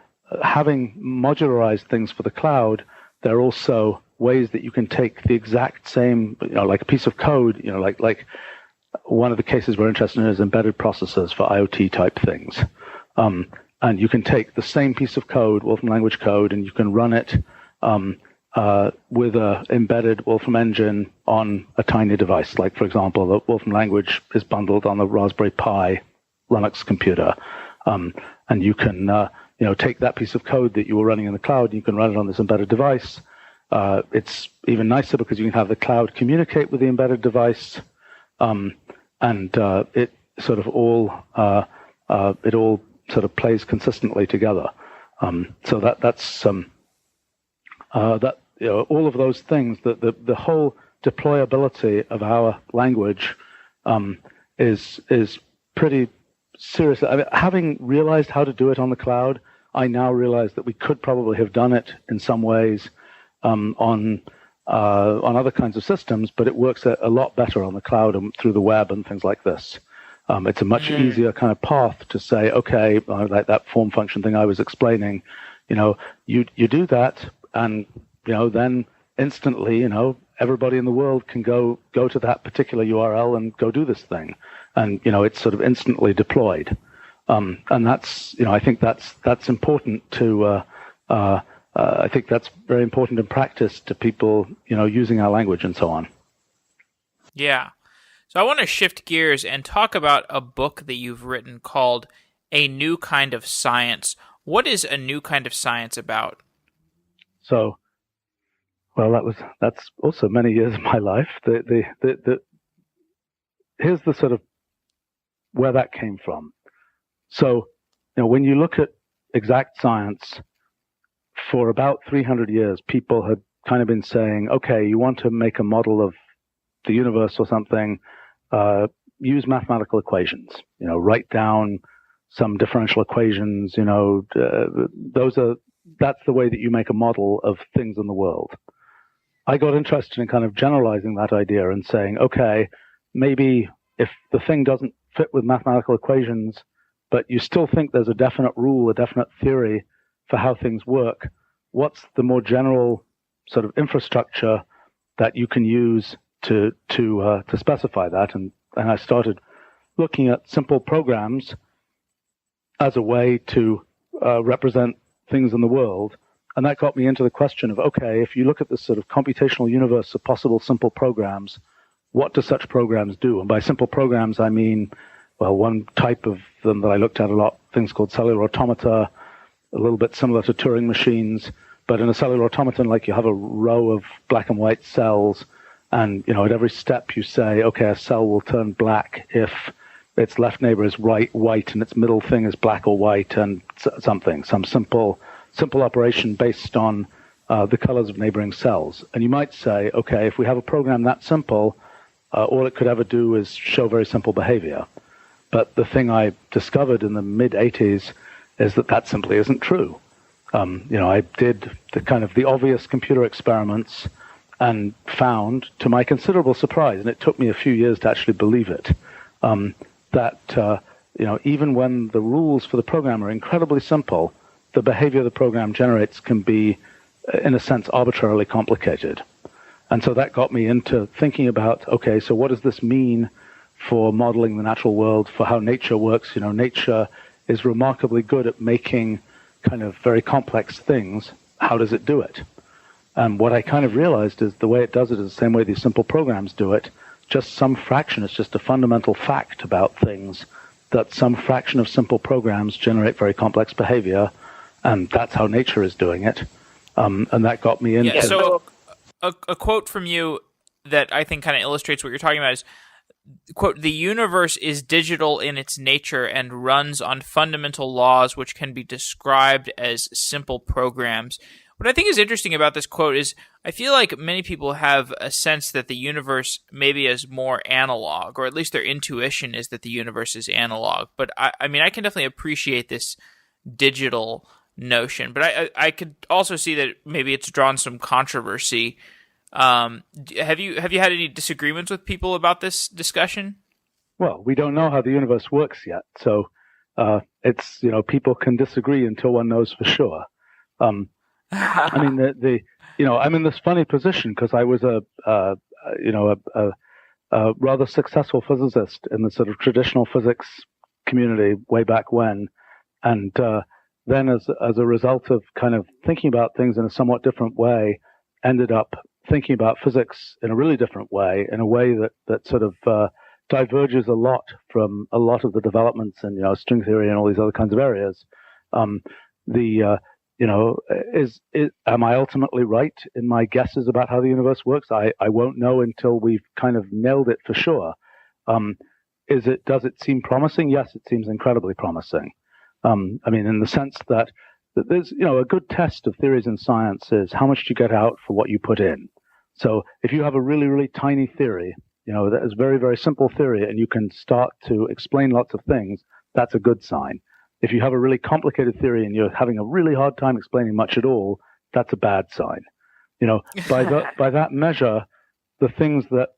S2: having modularized things for the cloud, there are also ways that you can take the exact same, like a piece of code, like one of the cases we're interested in is embedded processors for IoT type things. And you can take the same piece of code, Wolfram Language code, and you can run it with an embedded Wolfram engine on a tiny device. Like, for example, the Wolfram Language is bundled on the Raspberry Pi Linux computer. And you can, take that piece of code that you were running in the cloud, and you can run it on this embedded device. It's even nicer because you can have the cloud communicate with the embedded device, and it sort of all sort of plays consistently together. So that's all of those things. The whole deployability of our language is pretty serious. Having realized how to do it on the cloud, I now realize that we could probably have done it in some ways on other kinds of systems, but it works a lot better on the cloud and through the web and things like this. It's a much easier kind of path to say, okay, like that form function thing I was explaining, you do that, and then instantly, everybody in the world can go to that particular URL and go do this thing, and it's sort of instantly deployed. And that's, I think that's important to. I think that's very important in practice to people, using our language and so on.
S1: Yeah. So I want to shift gears and talk about a book that you've written called A New Kind of Science. What is A New Kind of Science about?
S2: So, well, that's also many years of my life. Here's the sort of where that came from. So, when you look at exact science, for about 300 years, people had kind of been saying, okay, you want to make a model of the universe or something, use mathematical equations, write down some differential equations, that's the way that you make a model of things in the world. I got interested in kind of generalizing that idea and saying, okay, maybe if the thing doesn't fit with mathematical equations, but you still think there's a definite rule, a definite theory for how things work, what's the more general sort of infrastructure that you can use to specify that? And I started looking at simple programs as a way to represent things in the world. And that got me into the question of, okay, if you look at this sort of computational universe of possible simple programs, what do such programs do? And by simple programs, I mean, well, one type of them that I looked at a lot, things called cellular automata, a little bit similar to Turing machines. But in a cellular automaton, like you have a row of black and white cells, and at every step you say, okay, a cell will turn black if its left neighbor is white and its middle thing is black or white, and some simple operation based on the colors of neighboring cells. And you might say, okay, if we have a program that simple, all it could ever do is show very simple behavior. But the thing I discovered in the mid-'80s is that simply isn't true. I did the obvious computer experiments and found, to my considerable surprise, and it took me a few years to actually believe it, that even when the rules for the program are incredibly simple, the behavior the program generates can be, in a sense, arbitrarily complicated. And so that got me into thinking about, okay, so what does this mean for modeling the natural world, for how nature works? Nature is remarkably good at making kind of very complex things. How does it do it? And what I kind of realized is the way it does it is the same way these simple programs do it, just some fraction. It's just a fundamental fact about things that some fraction of simple programs generate very complex behavior, and that's how nature is doing it. And that got me into...
S1: Yeah, so a quote from you that I think kind of illustrates what you're talking about is, quote, "The universe is digital in its nature and runs on fundamental laws which can be described as simple programs." What I think is interesting about this quote is I feel like many people have a sense that the universe maybe is more analog, or at least their intuition is that the universe is analog. But I mean, I can definitely appreciate this digital notion, but I could also see that maybe it's drawn some controversy. Have you had any disagreements with people about this discussion?
S2: Well, we don't know how the universe works yet, so it's people can disagree until one knows for sure. I mean, I'm in this funny position because I was a rather successful physicist in the sort of traditional physics community way back when, and then as a result of kind of thinking about things in a somewhat different way, ended up thinking about physics in a really different way, in a way that sort of diverges a lot from a lot of the developments in string theory and all these other kinds of areas. Am I ultimately right in my guesses about how the universe works? I won't know until we've kind of nailed it for sure. Does it seem promising? Yes, it seems incredibly promising. I mean, in the sense that there's, a good test of theories in science is how much do you get out for what you put in. So if you have a really, really tiny theory, that is very, very simple theory, and you can start to explain lots of things, that's a good sign. If you have a really complicated theory and you're having a really hard time explaining much at all, that's a bad sign. By that measure, the things that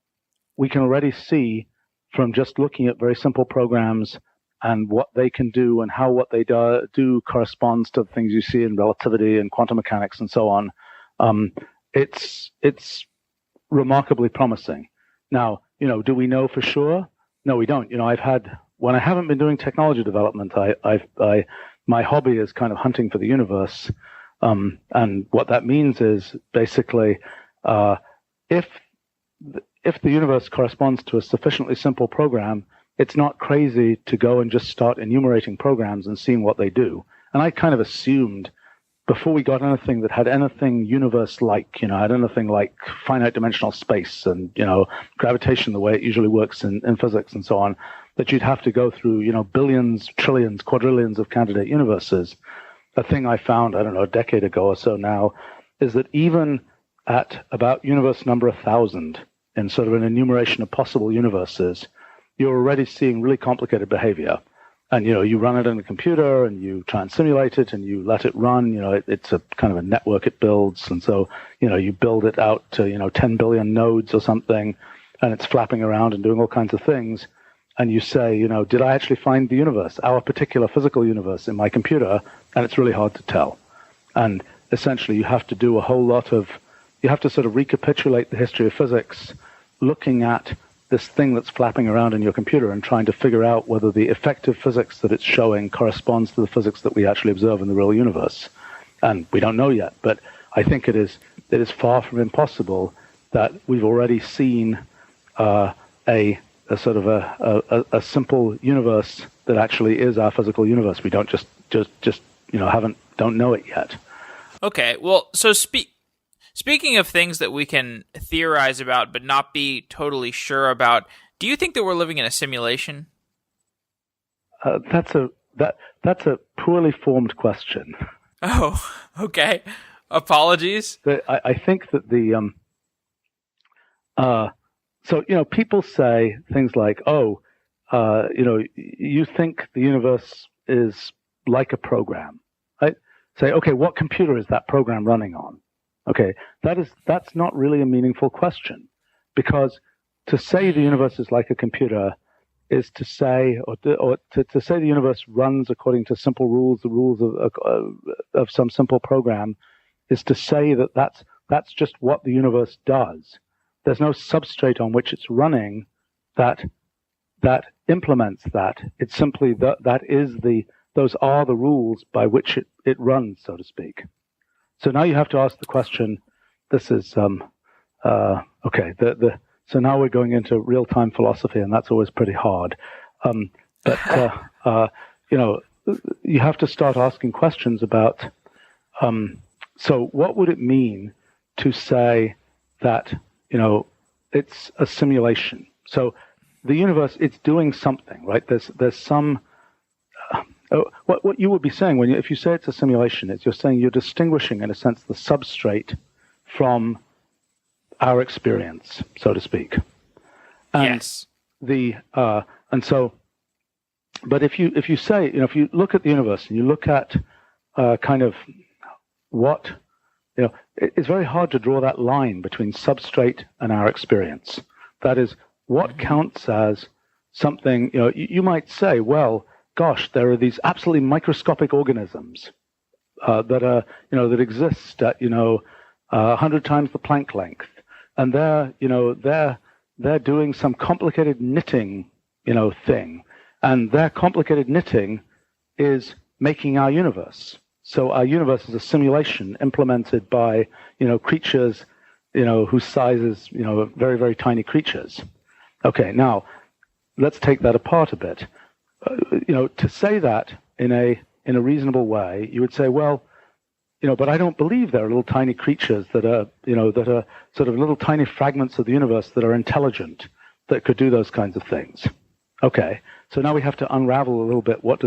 S2: we can already see from just looking at very simple programs and what they can do and how what they do corresponds to the things you see in relativity and quantum mechanics and so on, it's remarkably promising. Now, do we know for sure? No, we don't. When I haven't been doing technology development, my hobby is kind of hunting for the universe. And what that means is basically, if the universe corresponds to a sufficiently simple program, it's not crazy to go and just start enumerating programs and seeing what they do. And I kind of assumed before we got anything that had anything universe-like, had anything like finite dimensional space and, gravitation the way it usually works in physics and so on, that you'd have to go through, billions, trillions, quadrillions of candidate universes. A thing I found, I don't know, a decade ago or so now, is that even at about universe number 1,000, in sort of an enumeration of possible universes, you're already seeing really complicated behavior. And, you run it in a computer and you try and simulate it and you let it run. It's a kind of a network it builds. And so, you build it out to, 10 billion nodes or something, and it's flapping around and doing all kinds of things. And you say, did I actually find the universe, our particular physical universe in my computer? And it's really hard to tell. And essentially you have to do a whole lot of, you have to sort of recapitulate the history of physics, looking at this thing that's flapping around in your computer and trying to figure out whether the effective physics that it's showing corresponds to the physics that we actually observe in the real universe. And we don't know yet, but I think it is far from impossible that we've already seen a sort of a simple universe that actually is our physical universe. We don't just don't know it yet.
S1: Okay, well, so speaking of things that we can theorize about but not be totally sure about, do you think that we're living in a simulation?
S2: That's a poorly formed question.
S1: Oh, okay. Apologies.
S2: I think that so people say things like, you think the universe is like a program, right? Say, okay, what computer is that program running on? Okay, that's not really a meaningful question, because to say the universe is like a computer is to say, or to say the universe runs according to simple rules, the rules of some simple program, is to say that that's just what the universe does. There's no substrate on which it's running that implements that. It's simply those are the rules by which it runs, so to speak. So now you have to ask the question. This is okay. So now we're going into real-time philosophy, and that's always pretty hard. But you have to start asking questions about. So what would it mean to say that it's a simulation? So the universe, it's doing something, right? There's some. What you would be saying if you say it's a simulation, is you're saying you're distinguishing, in a sense, the substrate from our experience, so to speak. And
S1: yes.
S2: And so, but if you say, if you look at the universe and you look at kind of what, it's very hard to draw that line between substrate and our experience. That is, what counts as something, you might say, well, gosh, there are these absolutely microscopic organisms that exist at 100 times the Planck length, and they're doing some complicated knitting thing, and their complicated knitting is making our universe. So our universe is a simulation implemented by creatures whose size is very, very tiny creatures. Okay, now let's take that apart a bit. To say that in a reasonable way, you would say, well, but I don't believe there are little tiny creatures that are sort of little tiny fragments of the universe that are intelligent, that could do those kinds of things. Okay, so now we have to unravel a little bit. What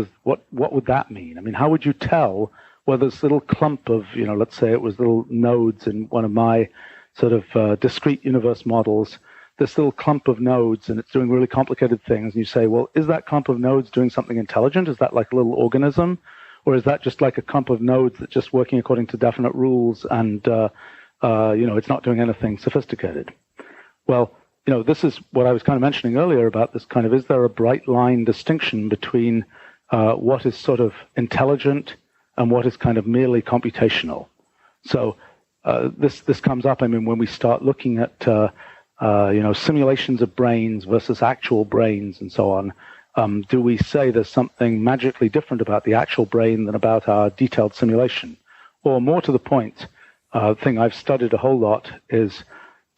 S2: would that mean? I mean, how would you tell whether this little clump of, let's say it was little nodes in one of my sort of discrete universe models, this little clump of nodes, and it's doing really complicated things, and you say, well, is that clump of nodes doing something intelligent? Is that like a little organism? Or is that just like a clump of nodes that's just working according to definite rules and, it's not doing anything sophisticated? Well, this is what I was kind of mentioning earlier about this kind of, is there a bright line distinction between what is sort of intelligent and what is kind of merely computational? So this comes up, when we start looking at, simulations of brains versus actual brains and so on. Do we say there's something magically different about the actual brain than about our detailed simulation? Or more to the point, thing I've studied a whole lot is,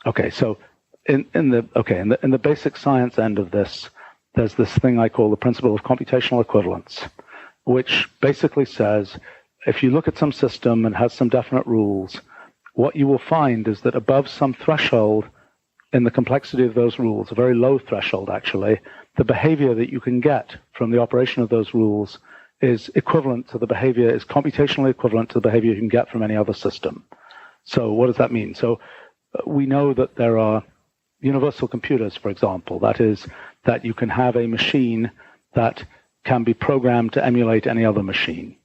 S2: okay, so in the basic science end of this, there's this thing I call the principle of computational equivalence, which basically says if you look at some system and has some definite rules, what you will find is that above some threshold in the complexity of those rules, a very low threshold actually, the behavior that you can get from the operation of those rules is equivalent to the behavior, is computationally equivalent to the behavior you can get from any other system. So what does that mean? So we know that there are universal computers, for example. That is, that you can have a machine that can be programmed to emulate any other machine.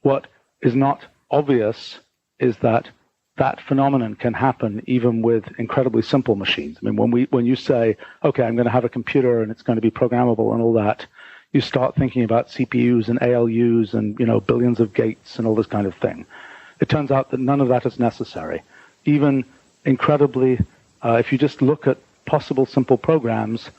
S2: What is not obvious is that that phenomenon can happen even with incredibly simple machines. When you say, okay, I'm going to have a computer and it's going to be programmable and all that, you start thinking about CPUs and ALUs and billions of gates and all this kind of thing. It turns out that none of that is necessary. Even incredibly, if you just look at possible simple programs,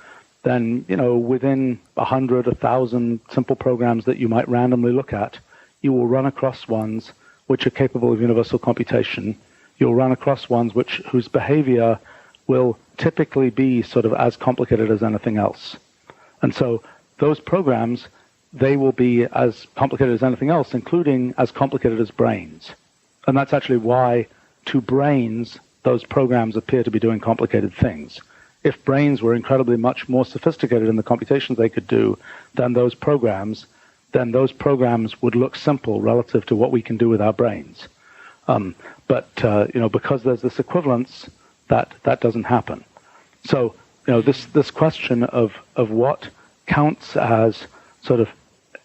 S2: then within 100, 1,000 simple programs that you might randomly look at, you will run across ones which are capable of universal computation. You'll run across ones whose behavior will typically be sort of as complicated as anything else. And so those programs, they will be as complicated as anything else, including as complicated as brains. And that's actually why, to brains, those programs appear to be doing complicated things. If brains were incredibly much more sophisticated in the computations they could do than those programs, then those programs would look simple relative to what we can do with our brains. But because there's this equivalence, that doesn't happen. So, this question of what counts as sort of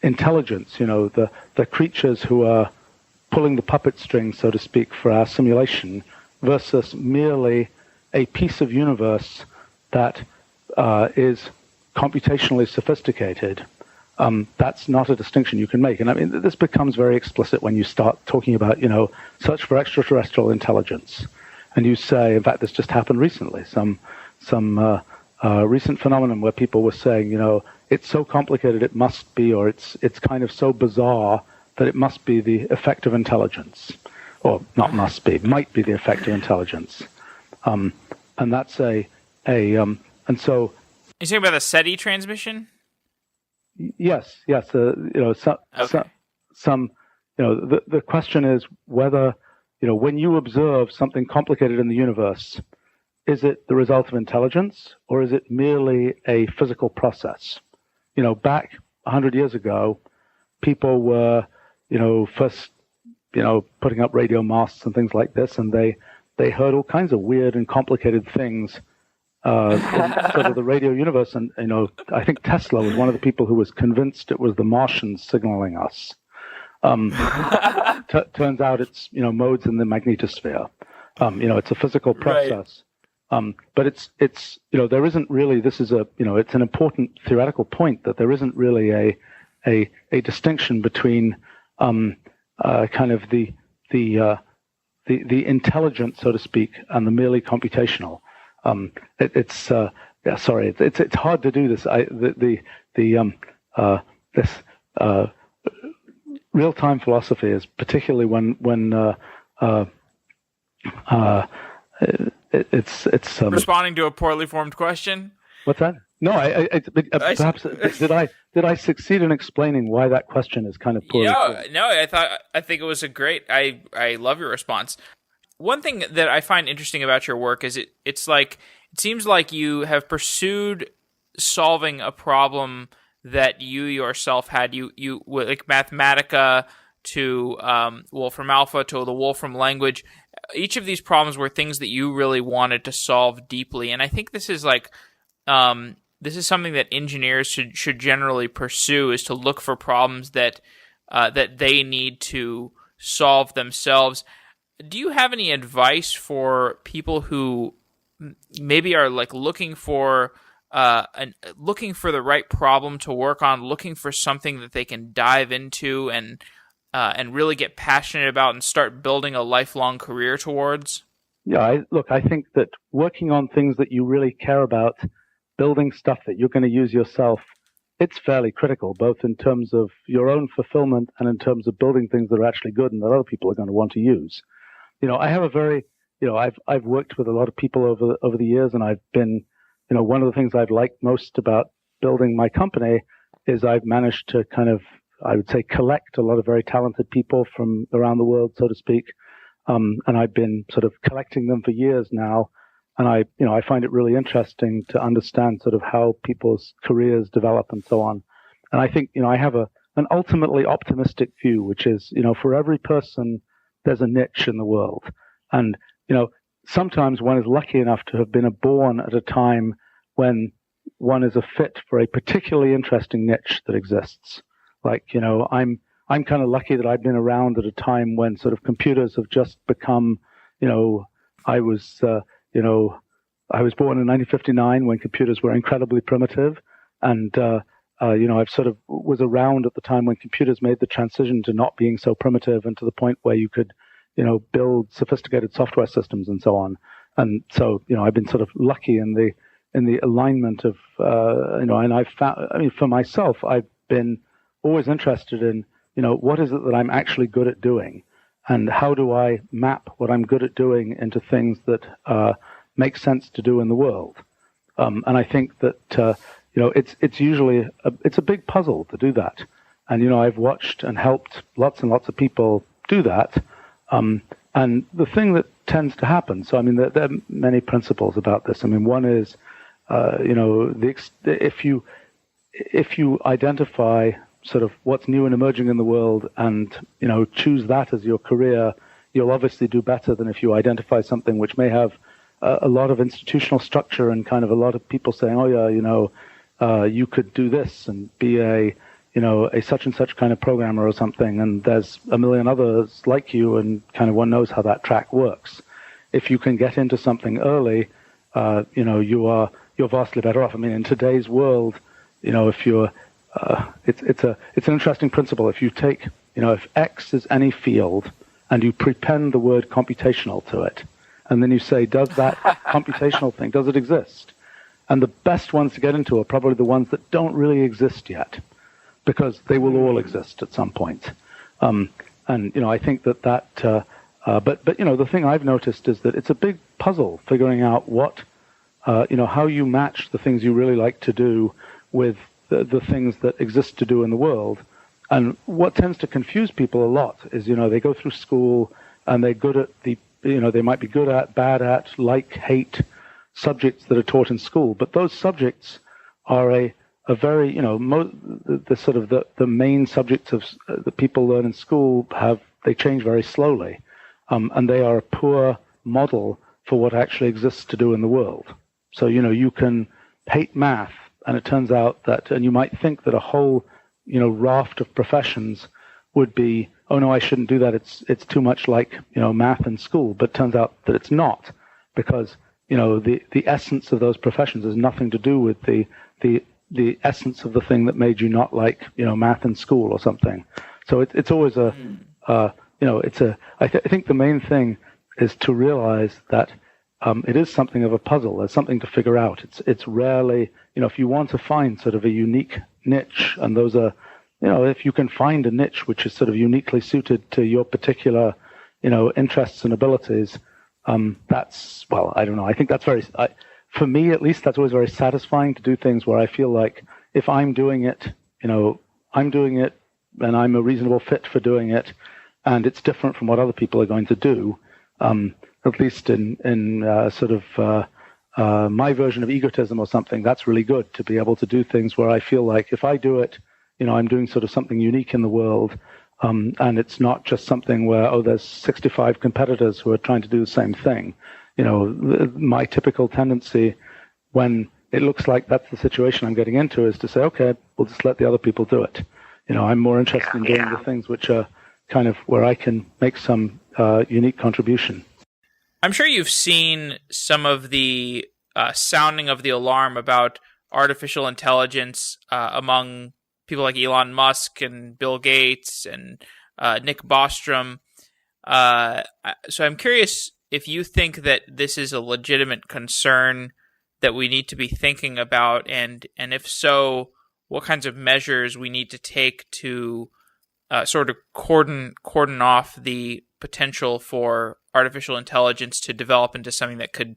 S2: intelligence, the creatures who are pulling the puppet strings, so to speak, for our simulation, versus merely a piece of universe that is computationally sophisticated. That's not a distinction you can make. And this becomes very explicit when you start talking about, search for extraterrestrial intelligence. And you say, in fact, this just happened recently, some recent phenomenon where people were saying, it's so complicated it must be, or it's kind of so bizarre that it must be the effect of intelligence. Or not must be, might be the effect of intelligence. And that's and so...
S1: You're talking about the SETI transmission?
S2: Yes. The question is whether, when you observe something complicated in the universe, is it the result of intelligence or is it merely a physical process? Back 100 years ago, people were, first, putting up radio masts and things like this, and they heard all kinds of weird and complicated things in sort of the radio universe. And, I think Tesla was one of the people who was convinced it was the Martians signaling us. Turns out it's, modes in the magnetosphere. It's a physical process. Right. But it's there isn't really, this is it's an important theoretical point that there isn't really a distinction between kind of the intelligent, so to speak, and the merely computational. It's hard to do this. This real-time philosophy is particularly when it's
S1: responding to a poorly formed question.
S2: What's that? No, perhaps did I succeed in explaining why that question is kind of poorly formed?
S1: No, I think it was a great. I love your response. One thing that I find interesting about your work is it seems like you have pursued solving a problem that you yourself had. You like Mathematica to Wolfram Alpha to the Wolfram Language. Each of these problems were things that you really wanted to solve deeply, and I think this is this is something that engineers should generally pursue, is to look for problems that they need to solve themselves. Do you have any advice for people who maybe are like looking for the right problem to work on, looking for something that they can dive into and really get passionate about and start building a lifelong career towards?
S2: Yeah, I think that working on things that you really care about, building stuff that you're going to use yourself, it's fairly critical, both in terms of your own fulfillment and in terms of building things that are actually good and that other people are going to want to use. I have a very, I've worked with a lot of people over the years, and I've been, one of the things I've liked most about building my company is I've managed to kind of, I would say, collect a lot of very talented people from around the world, so to speak. And I've been sort of collecting them for years now. And I find it really interesting to understand sort of how people's careers develop and so on. And I think, I have an ultimately optimistic view, which is, for every person, there's a niche in the world. And, sometimes one is lucky enough to have been born at a time when one is a fit for a particularly interesting niche that exists. Like, I'm kind of lucky that I've been around at a time when sort of computers have just become, I was born in 1959 when computers were incredibly primitive, and I've sort of was around at the time when computers made the transition to not being so primitive and to the point where you could, build sophisticated software systems and so on. And so, I've been sort of lucky in the alignment of, and I've found, for myself, I've been always interested in, what is it that I'm actually good at doing, and how do I map what I'm good at doing into things that make sense to do in the world. And I think that it's usually it's a big puzzle to do that. And I've watched and helped lots and lots of people do that. And the thing that tends to happen, so there are many principles about this. One is if you identify sort of what's new and emerging in the world and, choose that as your career, you'll obviously do better than if you identify something which may have a lot of institutional structure and kind of a lot of people saying, oh yeah, you could do this and be a such and such kind of programmer or something, and there's a million others like you, and kind of one knows how that track works. If you can get into something early, you're vastly better off. In today's world, if you're it's an interesting principle. If you take, if X is any field and you prepend the word computational to it, and then you say, does that computational thing, does it exist? And the best ones to get into are probably the ones that don't really exist yet, because they will all exist at some point. And, I think that, but the thing I've noticed is that it's a big puzzle figuring out what, how you match the things you really like to do with the things that exist to do in the world. And what tends to confuse people a lot is, they go through school and they're good at they might be good at, bad at, like, hate subjects that are taught in school. But those subjects are a very, the sort of the main subjects of that people learn in school they change very slowly. And they are a poor model for what actually exists to do in the world. So, you can hate math, and it turns out that, and you might think that a whole, raft of professions would be, oh no, I shouldn't do that. It's too much like, math in school. But it turns out that it's not, because, the essence of those professions has nothing to do with the essence of the thing that made you not like, math in school or something. So it's always I think the main thing is to realize that it is something of a puzzle. There's something to figure out. It's rarely, if you want to find sort of a unique niche, and those are, if you can find a niche which is sort of uniquely suited to your particular, interests and abilities, that's, well, I don't know. I think that's for me at least, that's always very satisfying to do things where I feel like if I'm doing it, I'm doing it and I'm a reasonable fit for doing it, and it's different from what other people are going to do. At least in sort of my version of egotism or something, that's really good to be able to do things where I feel like if I do it, I'm doing sort of something unique in the world, and it's not just something where, oh, there's 65 competitors who are trying to do the same thing. My typical tendency when it looks like that's the situation I'm getting into is to say, okay, we'll just let the other people do it. I'm more interested in doing the things which are kind of where I can make some unique contribution.
S1: I'm sure you've seen some of the sounding of the alarm about artificial intelligence among people like Elon Musk and Bill Gates and Nick Bostrom. So I'm curious if you think that this is a legitimate concern that we need to be thinking about, and if so, what kinds of measures we need to take to sort of cordon off the potential for artificial intelligence to develop into something that could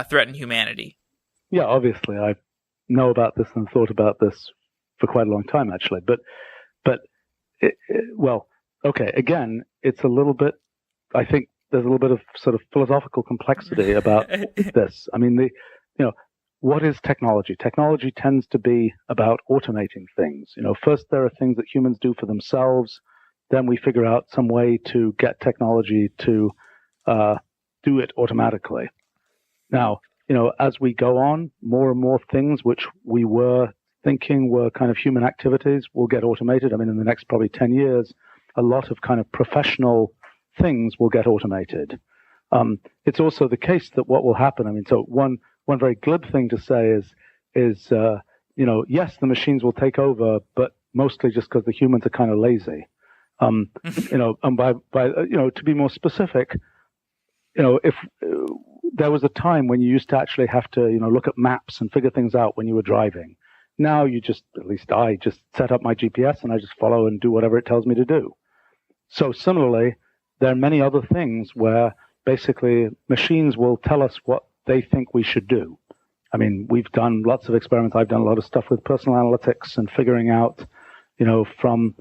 S1: threaten humanity.
S2: Yeah, obviously, I know about this and thought about this for quite a long time, actually. But well, okay. Again, it's a little bit. I think there's a little bit of sort of philosophical complexity about this. I mean, what is technology? Technology tends to be about automating things. First there are things that humans do for themselves. Then we figure out some way to get technology to do it automatically. Now, as we go on, more and more things which we were thinking were kind of human activities will get automated. I mean, in the next probably 10 years, a lot of kind of professional things will get automated. It's also the case that what will happen, I mean, so one very glib thing to say is yes, the machines will take over, but mostly just because the humans are kind of lazy. And to be more specific, if there was a time when you used to actually have to, look at maps and figure things out when you were driving. Now you just, at least I just set up my GPS and I just follow and do whatever it tells me to do. So similarly, there are many other things where basically machines will tell us what they think we should do. I mean, we've done lots of experiments. I've done a lot of stuff with personal analytics and figuring out, from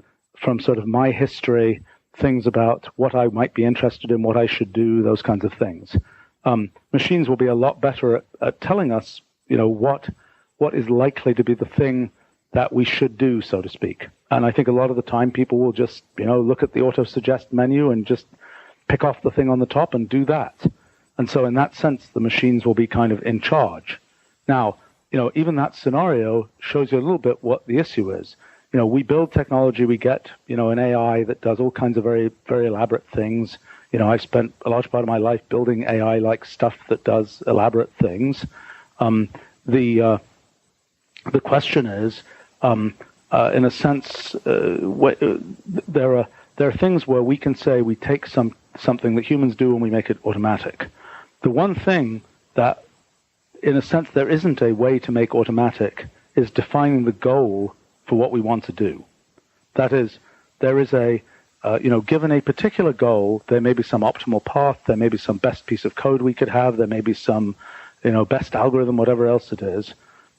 S2: sort of my history, things about what I might be interested in, what I should do, those kinds of things. Machines will be a lot better at telling us, what is likely to be the thing that we should do, so to speak. And I think a lot of the time people will just, look at the auto-suggest menu and just pick off the thing on the top and do that. And so in that sense, the machines will be kind of in charge. Now, even that scenario shows you a little bit what the issue is. We build technology, we get, an AI that does all kinds of very, very elaborate things. I've spent a large part of my life building AI-like stuff that does elaborate things. The question is, in a sense, there are things where we can say we take something that humans do and we make it automatic. The one thing that, in a sense, there isn't a way to make automatic is defining the goal for what we want to do. That is, there is given a particular goal, there may be some optimal path, there may be some best piece of code we could have, there may be some, best algorithm, whatever else it is,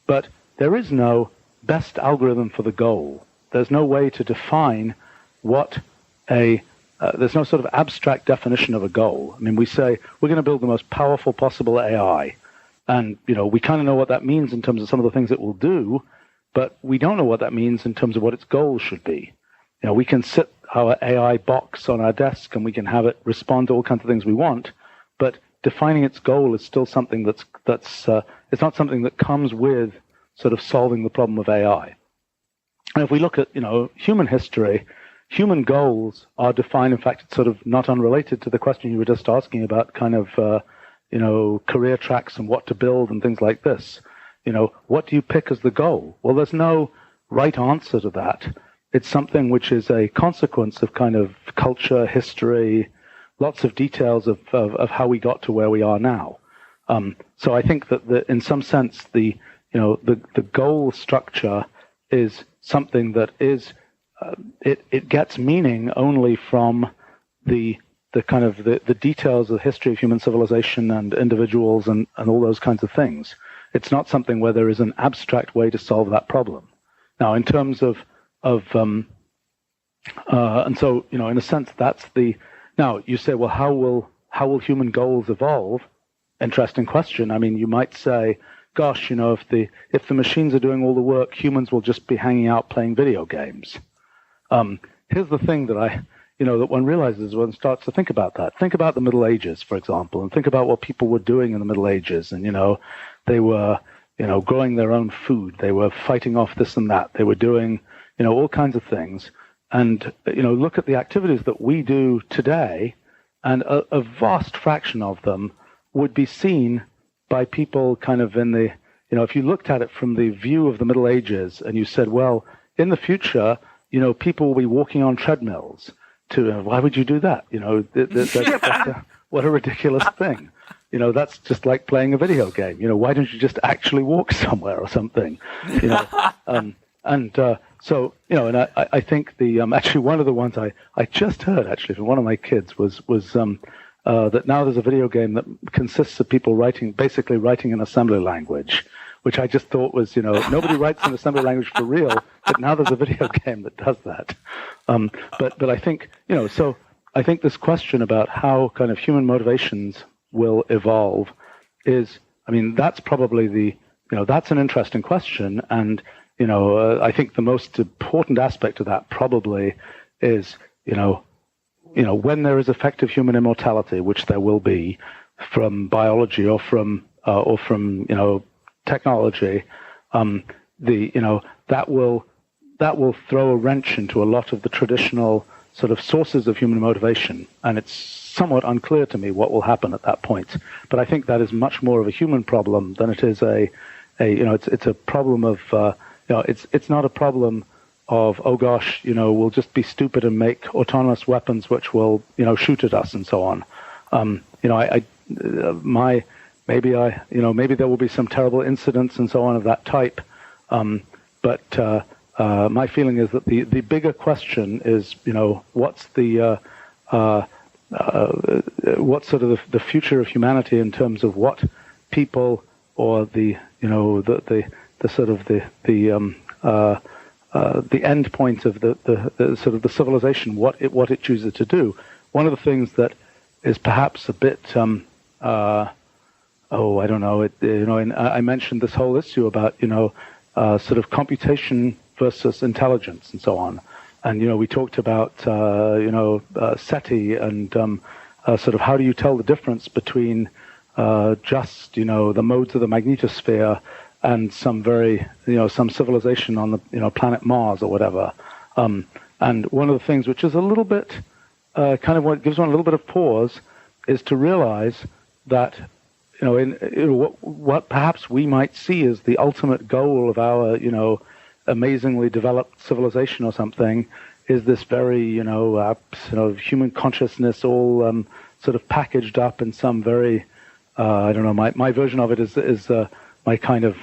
S2: but there is no best algorithm for the goal. There's no way to define what there's no sort of abstract definition of a goal. I mean, we say we're going to build the most powerful possible AI, and, we kind of know what that means in terms of some of the things it will do, but we don't know what that means in terms of what its goals should be. We can sit our AI box on our desk and we can have it respond to all kinds of things we want, but defining its goal is still something that's it's not something that comes with sort of solving the problem of AI. And if we look at, human history, human goals are defined. In fact, it's sort of not unrelated to the question you were just asking about kind of, career tracks and what to build and things like this. What do you pick as the goal? Well, there's no right answer to that. It's something which is a consequence of kind of culture, history, lots of details of how we got to where we are now. So I think that in some sense, the goal structure is something that is it gets meaning only from the kind of the details of the history of human civilization and individuals and all those kinds of things. It's not something where there is an abstract way to solve that problem. Now, in terms of and so, in a sense, that's the. Now, you say, well, how will human goals evolve? Interesting question. I mean, you might say, gosh, if the machines are doing all the work, humans will just be hanging out playing video games. Here's the thing that that one realizes when one starts to think about that. Think about the Middle Ages, for example, and think about what people were doing in the Middle Ages. And, they were, growing their own food. They were fighting off this and that. They were doing, all kinds of things. And, look at the activities that we do today, and a vast fraction of them would be seen by people kind of in the, if you looked at it from the view of the Middle Ages and you said, well, in the future, people will be walking on treadmills. Why would you do that? What a ridiculous thing. That's just like playing a video game. Why don't you just actually walk somewhere or something? So, and I think actually one of the ones I just heard actually from one of my kids was that now there's a video game that consists of people basically writing in assembly language, which I just thought was, nobody writes in assembly language for real, but now there's a video game that does that. But I think, so I think this question about how kind of human motivations will evolve that's probably that's an interesting question. And, I think the most important aspect of that probably is, when there is effective human immortality, which there will be from biology or from technology, that will throw a wrench into a lot of the traditional sort of sources of human motivation, and it's somewhat unclear to me what will happen at that point. But I think that is much more of a human problem than it is it's a problem of it's not a problem of, oh gosh, we'll just be stupid and make autonomous weapons which will shoot at us and so on. Maybe there will be some terrible incidents and so on of that type, but my feeling is that the bigger question is, what's sort of the future of humanity in terms of what people or the end point of the sort of the civilization, what it chooses to do. One of the things that is perhaps a bit I don't know. I mentioned this whole issue about sort of computation versus intelligence and so on, and we talked about SETI and sort of how do you tell the difference between just the modes of the magnetosphere and some very some civilization on the planet Mars or whatever. And one of the things which is a little bit kind of what gives one a little bit of pause is to realize that what perhaps we might see as the ultimate goal of our amazingly developed civilization or something is this very human consciousness all sort of packaged up in some very I don't know, my version of it is my kind of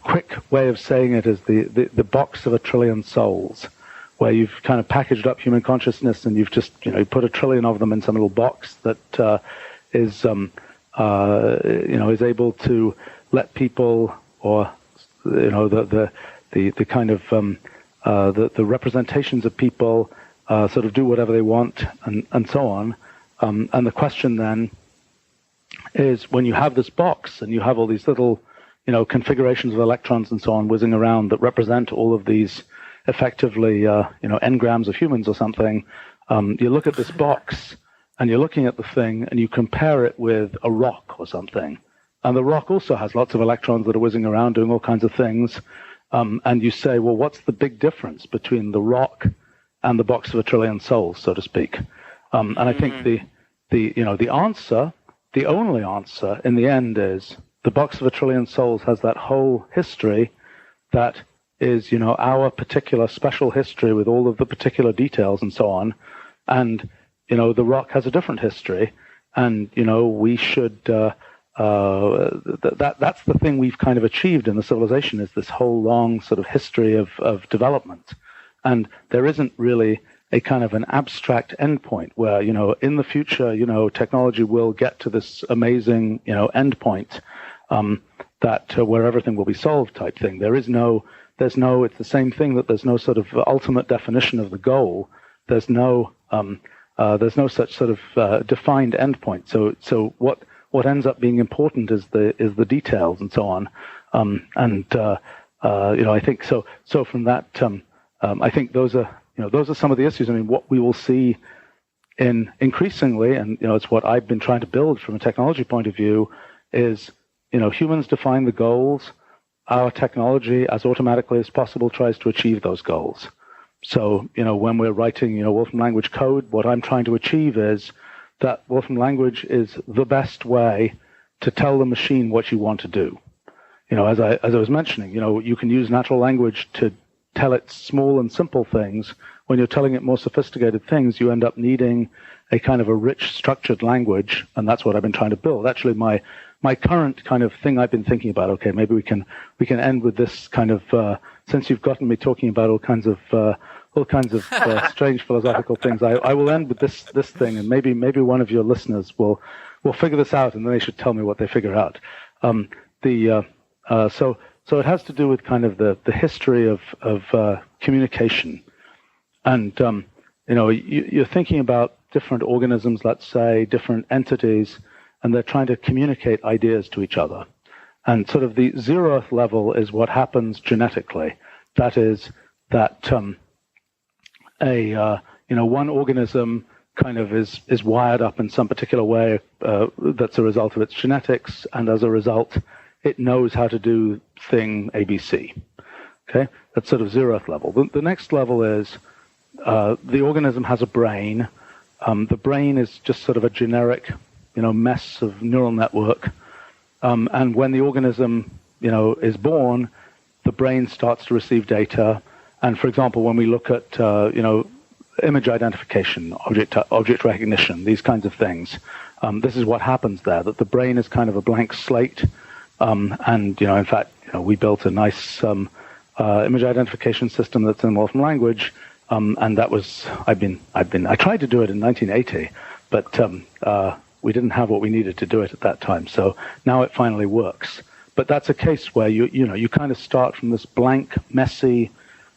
S2: quick way of saying it is the box of a trillion souls, where you've kind of packaged up human consciousness and you've just you put a trillion of them in some little box that is able to let people or the kind of the representations of people sort of do whatever they want and so on. And the question then is, when you have this box and you have all these little configurations of electrons and so on whizzing around that represent all of these effectively engrams of humans or something, you look at this box and you're looking at the thing and you compare it with a rock or something. And the rock also has lots of electrons that are whizzing around doing all kinds of things. And you say, well, what's the big difference between the rock and the box of a trillion souls, so to speak? And I think the answer, the only answer in the end is the box of a trillion souls has that whole history that is, our particular special history with all of the particular details and so on. And, the rock has a different history. And, we should, that's the thing we've kind of achieved in the civilization, is this whole long sort of history of development. And there isn't really a kind of an abstract endpoint where, in the future, technology will get to this amazing, endpoint that where everything will be solved type thing. It's the same thing that there's no sort of ultimate definition of the goal. There's no such sort of defined endpoint. So what ends up being important is the details and so on. I think so. So from that, I think those are some of the issues. I mean, what we will see in increasingly, and it's what I've been trying to build from a technology point of view, is humans define the goals. Our technology, as automatically as possible, tries to achieve those goals. So, when we're writing, Wolfram language code, what I'm trying to achieve is that Wolfram language is the best way to tell the machine what you want to do. As I was mentioning, you can use natural language to tell it small and simple things. When you're telling it more sophisticated things, you end up needing a kind of a rich, structured language, and that's what I've been trying to build. Actually, my current kind of thing I've been thinking about, okay, maybe we can end with this kind of, since you've gotten me talking about all kinds of strange philosophical things, I will end with this thing, and maybe one of your listeners will figure this out, and then they should tell me what they figure out. So it has to do with kind of the history of communication, and you're thinking about different organisms, let's say, different entities, and they're trying to communicate ideas to each other. And sort of the 0th level is what happens genetically. That is that one organism kind of is wired up in some particular way that's a result of its genetics, and as a result, it knows how to do thing ABC. Okay, that's sort of 0th level. The next level is the organism has a brain. The brain is just sort of a generic, mess of neural network. And when the organism, is born, the brain starts to receive data. And for example, when we look at, image identification, object recognition, these kinds of things, this is what happens there, that the brain is kind of a blank slate. And, in fact, we built a nice image identification system that's in Wolfram language. And that was, I tried to do it in 1980, but we didn't have what we needed to do it at that time. So now it finally works. But that's a case where you kind of start from this blank, messy,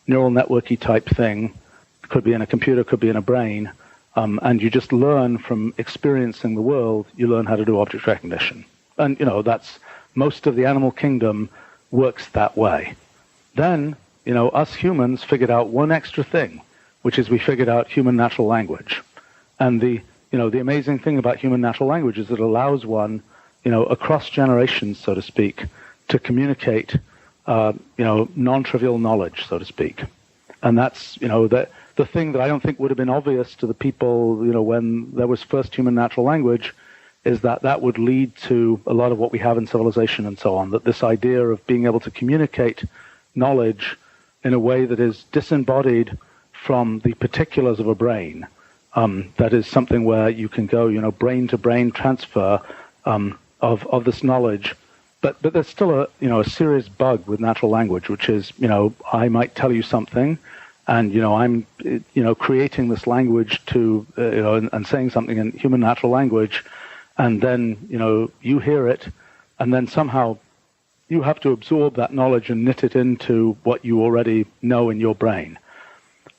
S2: neural networky type thing. Could be in a computer, could be in a brain, and you just learn from experiencing the world. You learn how to do object recognition, and that's most of the animal kingdom works that way. Then us humans figured out one extra thing, which is we figured out human natural language, and the amazing thing about human natural language is it allows one, across generations, so to speak, to communicate, non-trivial knowledge, so to speak, and that's the thing that I don't think would have been obvious to the people, when there was first human natural language, is that would lead to a lot of what we have in civilization and so on, that this idea of being able to communicate knowledge in a way that is disembodied from the particulars of a brain, that is something where you can go, brain-to-brain transfer of this knowledge. But there's still a serious bug with natural language, which is, I might tell you something, and I'm creating this language to and saying something in human natural language, and then you hear it, and then somehow you have to absorb that knowledge and knit it into what you already know in your brain.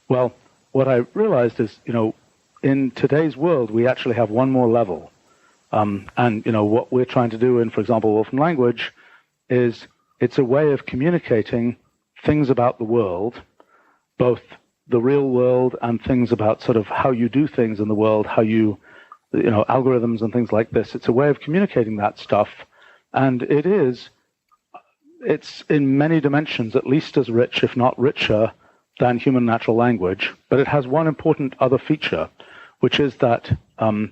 S2: Well, what I realized is in today's world we actually have one more level, and what we're trying to do in, for example, Wolfram language is it's a way of communicating things about the world, both the real world and things about sort of how you do things in the world, how you, algorithms and things like this. It's a way of communicating that stuff, and it's in many dimensions at least as rich, if not richer, than human natural language. But it has one important other feature, which is that when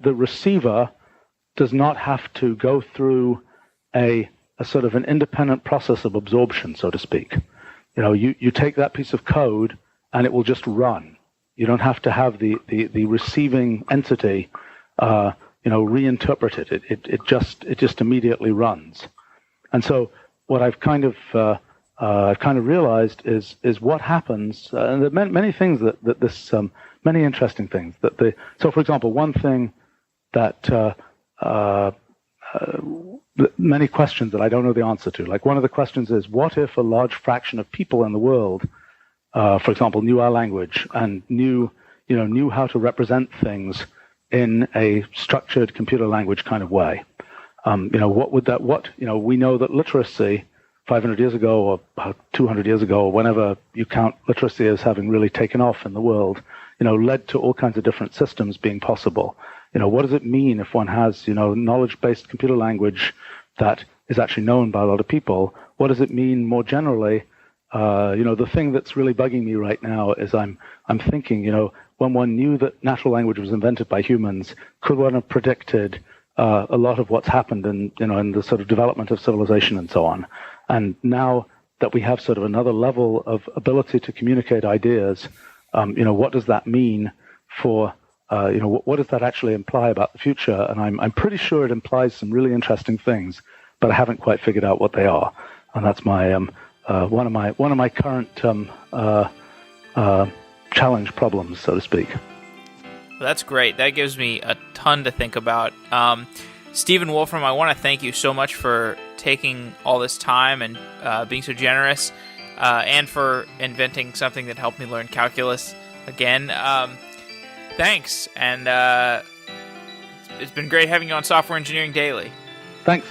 S2: the receiver does not have to go through a sort of an independent process of absorption, so to speak. You take that piece of code and it will just run. You don't have to have the receiving entity, reinterpret it. It just immediately runs. And so what I've kind of realized is what happens, and there are many things that this, many interesting things so for example, one thing that many questions that I don't know the answer to. Like one of the questions is, what if a large fraction of people in the world, for example, knew our language and knew how to represent things in a structured computer language kind of way? What would that? We know that literacy 500 years ago or 200 years ago, or whenever you count literacy as having really taken off in the world, led to all kinds of different systems being possible. What does it mean if one has, knowledge-based computer language that is actually known by a lot of people? What does it mean more generally The thing that's really bugging me right now is I'm thinking, when one knew that natural language was invented by humans, could one have predicted a lot of what's happened in the sort of development of civilization and so on? And now that we have sort of another level of ability to communicate ideas, what does that mean for what does that actually imply about the future? And I'm pretty sure it implies some really interesting things, but I haven't quite figured out what they are. And that's my one of my current challenge problems, so to speak.
S1: That's great. That gives me a ton to think about. Stephen Wolfram, I want to thank you so much for taking all this time and being so generous, and for inventing something that helped me learn calculus again. Thanks, and it's been great having you on Software Engineering Daily.
S2: Thanks.